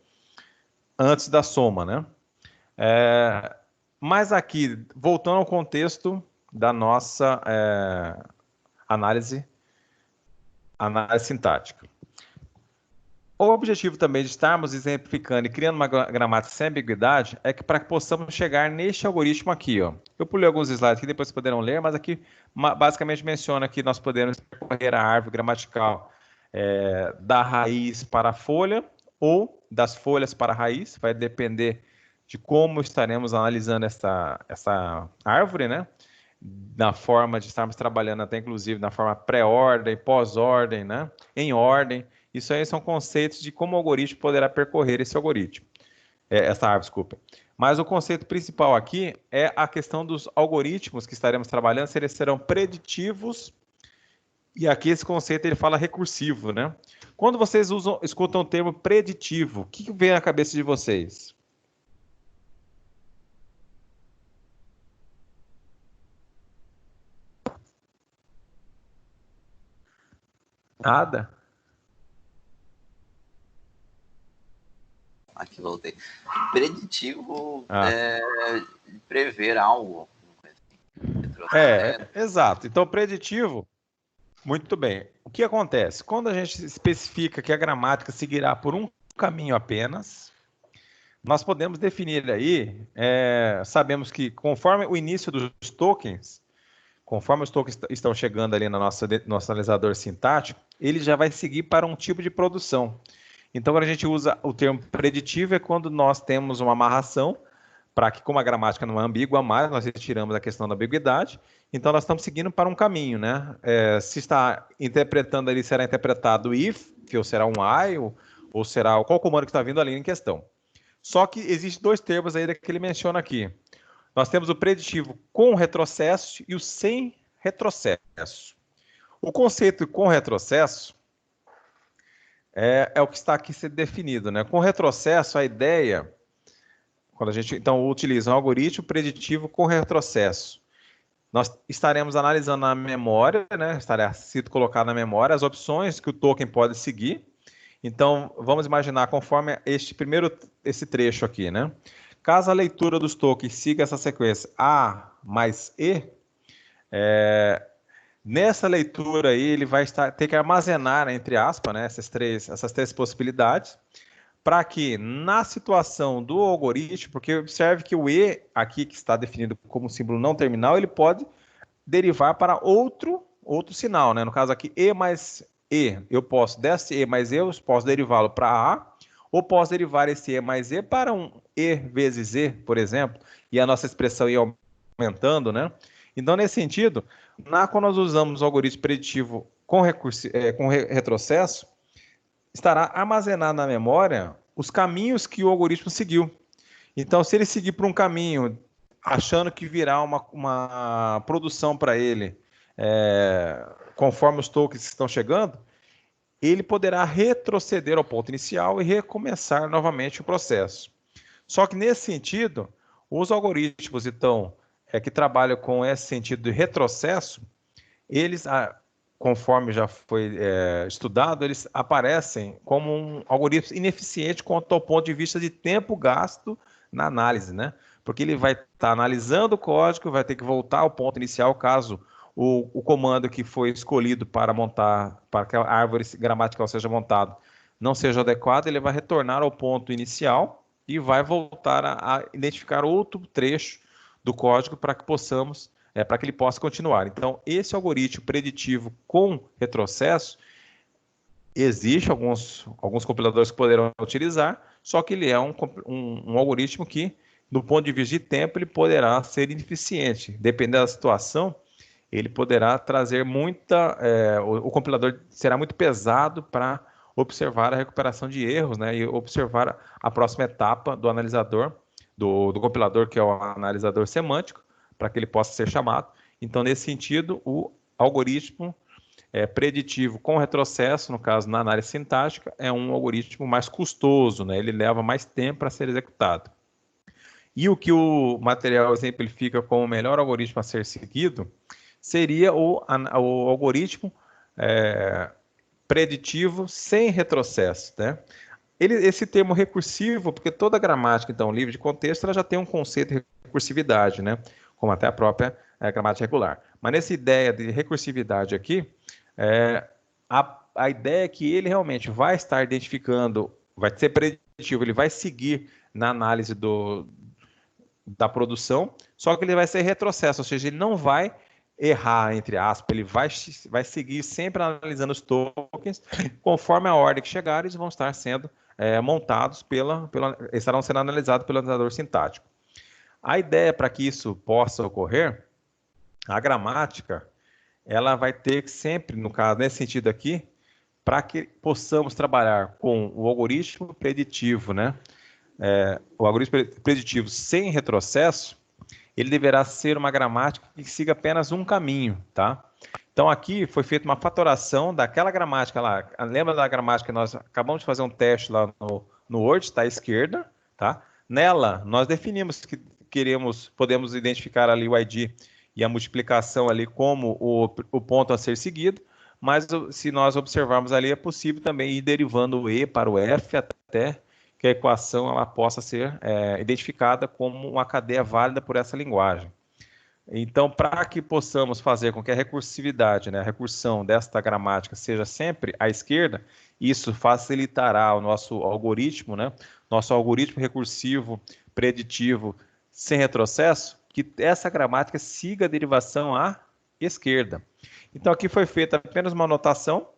antes da soma, né? Mas aqui, voltando ao contexto da nossa análise sintática. O objetivo também de estarmos exemplificando e criando uma gramática sem ambiguidade é que para que possamos chegar neste algoritmo aqui, ó. Eu pulei alguns slides que depois poderão ler, mas aqui basicamente menciona que nós podemos percorrer a árvore gramatical da raiz para a folha ou das folhas para a raiz, vai depender de como estaremos analisando essa árvore, né? Na forma de estarmos trabalhando até inclusive na forma pré-ordem, pós-ordem, né? Em ordem. Isso aí são conceitos de como o algoritmo poderá percorrer esse algoritmo. Essa árvore, desculpa. Mas o conceito principal aqui é a questão dos algoritmos que estaremos trabalhando, se eles serão preditivos, e aqui esse conceito ele fala recursivo, né? Quando vocês escutam o termo preditivo, o que vem à cabeça de vocês? Nada? Aqui voltei. Preditivo prever algo. Exato. Então, preditivo, muito bem. O que acontece? Quando a gente especifica que a gramática seguirá por um caminho apenas, nós podemos definir aí, sabemos que conforme o início dos tokens, conforme os tokens estão chegando ali no nosso analisador sintático, ele já vai seguir para um tipo de produção. Então, quando a gente usa o termo preditivo, é quando nós temos uma amarração, para que, como a gramática não é ambígua mais, nós retiramos a questão da ambiguidade, então nós estamos seguindo para um caminho, né? Se está interpretando ali, será interpretado if, ou será um while, ou será qual comando que está vindo ali em questão. Só que existem dois termos aí que ele menciona aqui. Nós temos o preditivo com retrocesso e o sem retrocesso. O conceito com retrocesso é o que está aqui sendo definido, né? Com retrocesso, a ideia, quando a gente então utiliza um algoritmo preditivo com retrocesso, nós estaremos analisando na memória, né? Estará sido colocado na memória as opções que o token pode seguir. Então, vamos imaginar conforme esse trecho aqui, né? Caso a leitura dos tokens siga essa sequência A mais E, nessa leitura aí ele vai ter que armazenar, entre aspas, né, essas três possibilidades, para que na situação do algoritmo, porque observe que o E aqui, que está definido como símbolo não terminal, ele pode derivar para outro sinal, né? No caso aqui, E mais E, desse E mais E, eu posso derivá-lo para A, ou posso derivar esse E mais E para um E vezes E, por exemplo, e a nossa expressão ia aumentando, né? Então, nesse sentido, quando nós usamos o algoritmo preditivo com retrocesso, estará armazenado na memória os caminhos que o algoritmo seguiu. Então, se ele seguir por um caminho, achando que virá uma produção para ele, conforme os tokens estão chegando, ele poderá retroceder ao ponto inicial e recomeçar novamente o processo. Só que, nesse sentido, os algoritmos, então, que trabalham com esse sentido de retrocesso, eles, conforme já foi estudado, eles aparecem como um algoritmo ineficiente quanto ao ponto de vista de tempo gasto na análise, né? Porque ele vai estar analisando o código, vai ter que voltar ao ponto inicial, caso o comando que foi escolhido para que a árvore gramatical seja montada, não seja adequado, ele vai retornar ao ponto inicial e vai voltar a identificar outro trecho do código para que ele possa continuar. Então, esse algoritmo preditivo com retrocesso, existe alguns compiladores que poderão utilizar, só que ele é um algoritmo que, do ponto de vista de tempo, ele poderá ser ineficiente. Dependendo da situação, ele poderá trazer o compilador será muito pesado para observar a recuperação de erros, né, e observar a próxima etapa do analisador, do compilador, que é o analisador semântico, para que ele possa ser chamado. Então, nesse sentido, o algoritmo preditivo com retrocesso, no caso, na análise sintática, é um algoritmo mais custoso, né? Ele leva mais tempo para ser executado. E o que o material exemplifica como o melhor algoritmo a ser seguido seria o algoritmo preditivo sem retrocesso, né? Esse termo recursivo, porque toda gramática, então, livre de contexto, ela já tem um conceito de recursividade, né? Como até a própria gramática regular. Mas nessa ideia de recursividade aqui, a ideia é que ele realmente vai estar identificando, vai ser preditivo, ele vai seguir na análise da produção, só que ele vai ser retrocesso, ou seja, ele não vai errar, entre aspas, ele vai seguir sempre analisando os tokens, conforme a ordem que chegar, eles vão estar sendo montados estarão sendo analisados pelo analisador sintático. A ideia para que isso possa ocorrer, a gramática, ela vai ter que sempre, no caso, nesse sentido aqui, para que possamos trabalhar com o algoritmo preditivo, né? O algoritmo preditivo sem retrocesso, ele deverá ser uma gramática que siga apenas um caminho, tá? Então, aqui foi feita uma fatoração daquela gramática lá. Lembra da gramática que nós acabamos de fazer um teste lá no Word, está à esquerda, tá? Nela, nós definimos que podemos identificar ali o ID e a multiplicação ali como o ponto a ser seguido, mas se nós observarmos ali, é possível também ir derivando o E para o F até que a equação ela possa ser identificada como uma cadeia válida por essa linguagem. Então, para que possamos fazer com que a recursividade, né, a recursão desta gramática seja sempre à esquerda, isso facilitará o nosso algoritmo, né, nosso algoritmo recursivo preditivo sem retrocesso, que essa gramática siga a derivação à esquerda. Então, aqui foi feita apenas uma anotação.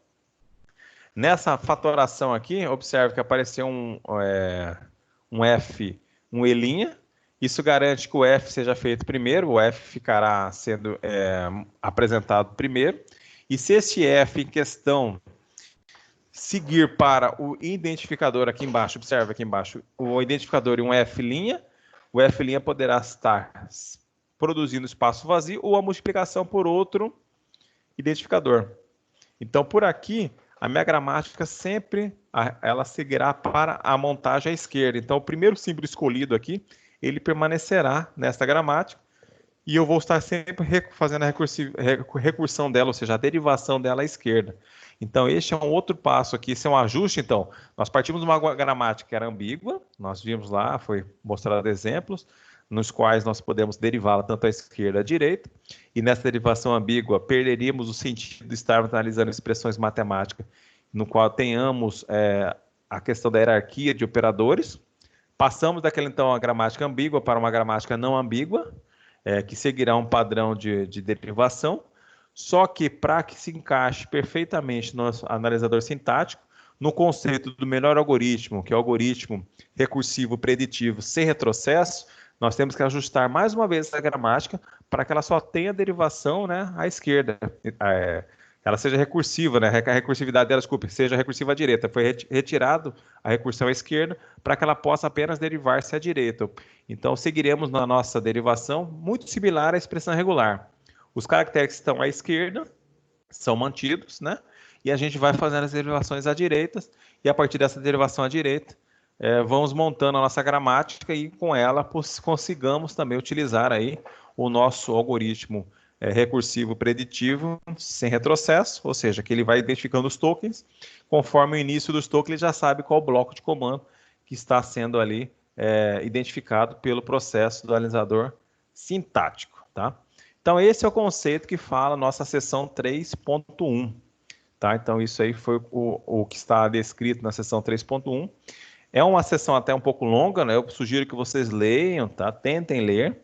Nessa fatoração aqui, observe que apareceu um F, um E'. Isso garante que o F seja feito primeiro, o F ficará sendo apresentado primeiro. E se esse F em questão seguir para o identificador aqui embaixo, observe aqui embaixo, o identificador e um F', o F' poderá estar produzindo espaço vazio ou a multiplicação por outro identificador. Então, por aqui, a minha gramática sempre ela seguirá para a montagem à esquerda. Então, o primeiro símbolo escolhido aqui, ele permanecerá nesta gramática e eu vou estar sempre fazendo a recursão dela, ou seja, a derivação dela à esquerda. Então, este é um outro passo aqui, esse é um ajuste. Então, nós partimos de uma gramática que era ambígua, nós vimos lá, foi mostrado exemplos, nos quais nós podemos derivá-la tanto à esquerda à direita, e nessa derivação ambígua perderíamos o sentido de estarmos analisando expressões matemáticas, no qual tenhamos a questão da hierarquia de operadores. Passamos daquela, então, a gramática ambígua para uma gramática não ambígua, que seguirá um padrão de derivação, só que para que se encaixe perfeitamente no analisador sintático, no conceito do melhor algoritmo, que é o algoritmo recursivo preditivo sem retrocesso, nós temos que ajustar mais uma vez essa gramática para que ela só tenha derivação, né, à esquerda. Ela seja recursiva, né, a recursividade dela, desculpe, seja recursiva à direita. Foi retirado a recursão à esquerda para que ela possa apenas derivar-se à direita. Então, seguiremos na nossa derivação muito similar à expressão regular. Os caracteres que estão à esquerda são mantidos, né? E a gente vai fazendo as derivações à direita, e a partir dessa derivação à direita, vamos montando a nossa gramática e com ela consigamos também utilizar aí o nosso algoritmo recursivo preditivo sem retrocesso, ou seja, que ele vai identificando os tokens, conforme o início dos tokens ele já sabe qual bloco de comando que está sendo ali identificado pelo processo do analisador sintático, tá? Então, esse é o conceito que fala nossa seção 3.1. Tá? Então, isso aí foi o que está descrito na seção 3.1. É uma sessão até um pouco longa, né? Eu sugiro que vocês leiam, tá? Tentem ler.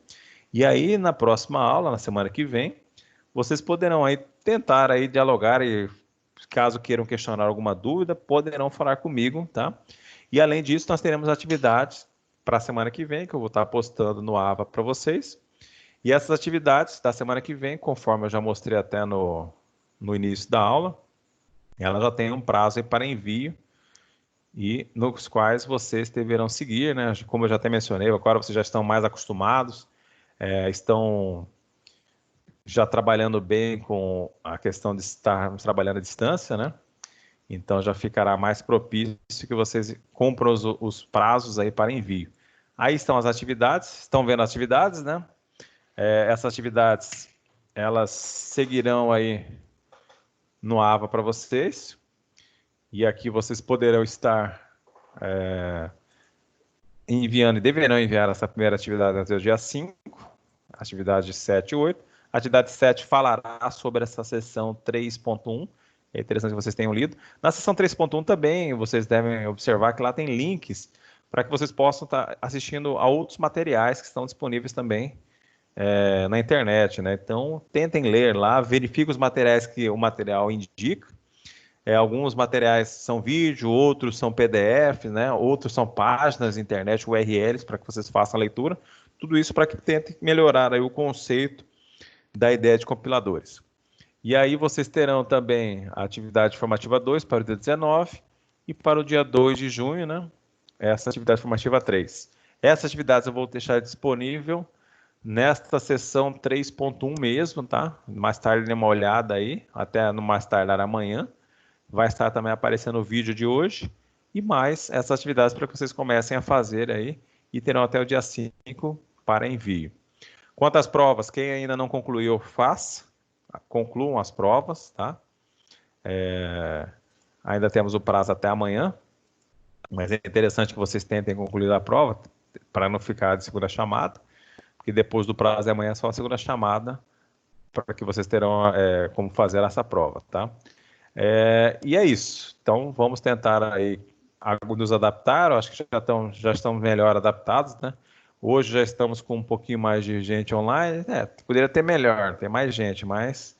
E aí, na próxima aula, na semana que vem, vocês poderão aí tentar aí dialogar e, caso queiram questionar alguma dúvida, poderão falar comigo, tá? E, além disso, nós teremos atividades para a semana que vem, que eu vou estar postando no AVA para vocês. E essas atividades da semana que vem, conforme eu já mostrei até no início da aula, ela já tem um prazo aí para envio e nos quais vocês deverão seguir, né? Como eu já até mencionei, agora vocês já estão mais acostumados, estão já trabalhando bem com a questão de estarmos trabalhando à distância, né? Então já ficará mais propício que vocês cumpram os prazos aí para envio. Aí estão as atividades, estão vendo as atividades, né? Essas atividades, elas seguirão aí no AVA para vocês. E aqui vocês poderão estar enviando e deverão enviar essa primeira atividade até o dia 5, atividade 7 e 8. A atividade 7 falará sobre essa sessão 3.1. É interessante que vocês tenham lido. Na sessão 3.1 também vocês devem observar que lá tem links para que vocês possam estar assistindo a outros materiais que estão disponíveis também na internet, né? Então, tentem ler lá, verifiquem os materiais que o material indica. Alguns materiais são vídeo, outros são PDFs, né? Outros são páginas na internet, URLs, para que vocês façam a leitura. Tudo isso para que tentem melhorar aí o conceito da ideia de compiladores. E aí vocês terão também a atividade formativa 2 para o dia 19 e para o dia 2 de junho, né? Essa atividade formativa 3. Essas atividades eu vou deixar disponível nesta sessão 3.1 mesmo, tá? Mais tarde dê uma olhada aí, até no mais tardar amanhã. Vai estar também aparecendo o vídeo de hoje e mais essas atividades para que vocês comecem a fazer aí e terão até o dia 5 para envio. Quanto às provas, quem ainda não concluiu, faça. Concluam as provas, tá? Ainda temos o prazo até amanhã, mas é interessante que vocês tentem concluir a prova para não ficar de segunda chamada. E depois do prazo de amanhã é só a segunda chamada para que vocês terão como fazer essa prova, tá? E é isso. Então, vamos tentar aí nos adaptar. Eu acho que já estão melhor adaptados, né? Hoje já estamos com um pouquinho mais de gente online. Poderia ter melhor, ter mais gente, mas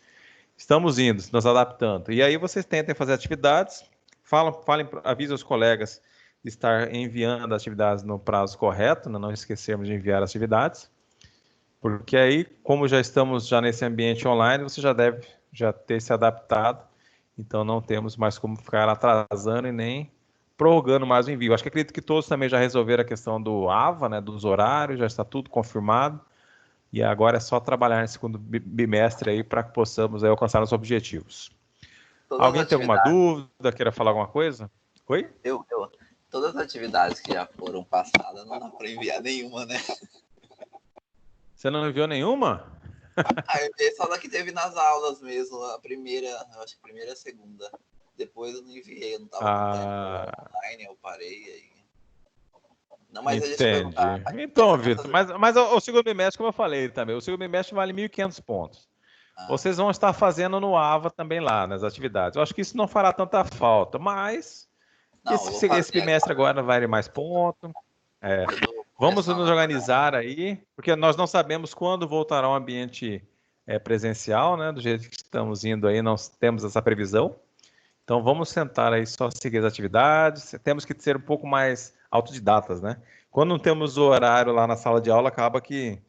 estamos indo, nos adaptando. E aí vocês tentem fazer atividades, avise os colegas de estar enviando as atividades no prazo correto, né? Não esquecermos de enviar as atividades, porque aí, como já estamos já nesse ambiente online, você já deve já ter se adaptado, então não temos mais como ficar atrasando e nem prorrogando mais o envio. Acho que acredito que todos também já resolveram a questão do AVA, né, dos horários, já está tudo confirmado, e agora é só trabalhar no segundo bimestre aí para que possamos aí alcançar os objetivos. Alguém tem alguma dúvida, queira falar alguma coisa? Oi? Todas as atividades que já foram passadas, não dá para enviar nenhuma, né? Você não enviou nenhuma? Eu enviei só da que teve nas aulas mesmo, a primeira, eu acho que a primeira e a segunda. Depois eu não enviei, eu não tava com tempo online, eu parei aí. Não, mas entendi. Deixa eu perguntar. Então, Vitor, mas o segundo bimestre, como eu falei também, o segundo bimestre vale 1.500 pontos. Vocês vão estar fazendo no AVA também lá, nas atividades. Eu acho que isso não fará tanta falta, mas esse bimestre agora vale mais pontos. Vamos nos organizar aí, porque nós não sabemos quando voltará ao ambiente presencial, né? Do jeito que estamos indo aí, não temos essa previsão. Então vamos sentar aí, só seguir as atividades. Temos que ser um pouco mais autodidatas, né? Quando não temos o horário lá na sala de aula, acaba que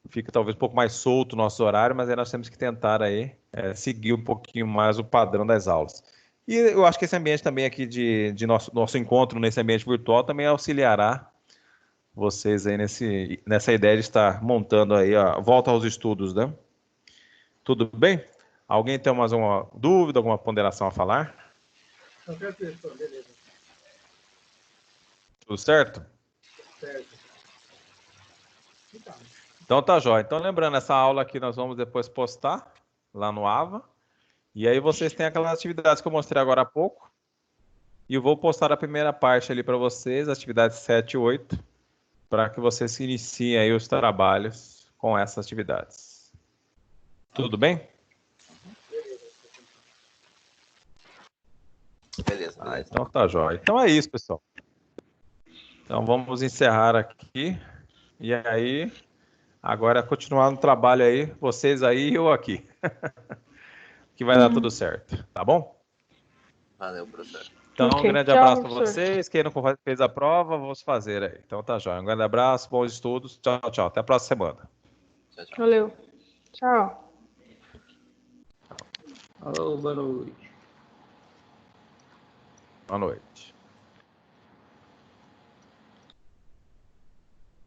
fica talvez um pouco mais solto o nosso horário, mas aí nós temos que tentar aí seguir um pouquinho mais o padrão das aulas. E eu acho que esse ambiente também aqui de nosso encontro nesse ambiente virtual também auxiliará vocês aí nessa ideia de estar montando aí a volta aos estudos, né? Tudo bem? Alguém tem mais uma dúvida, alguma ponderação a falar? Não, professor, beleza. Tudo certo? Certo. Então tá jóia. Então lembrando, essa aula aqui nós vamos depois postar lá no AVA. E aí vocês têm aquelas atividades que eu mostrei agora há pouco. E eu vou postar a primeira parte ali para vocês, atividades 7 e 8, para que vocês iniciem aí os trabalhos com essas atividades. Tudo bem? Beleza. Então tá jóia. Então é isso, pessoal. Então vamos encerrar aqui. E aí, agora é continuar no trabalho aí, vocês aí e eu aqui. Que vai dar tudo certo, tá bom? Valeu, professor. Então, Ok. um grande Tchau, abraço para professor. vocês. Quem não fez a prova, vamos fazer aí. Então tá jóia. Um grande abraço, bons estudos. Tchau, tchau. Até a próxima semana. Tchau, tchau. Valeu. Tchau. Alô, boa noite. Boa noite.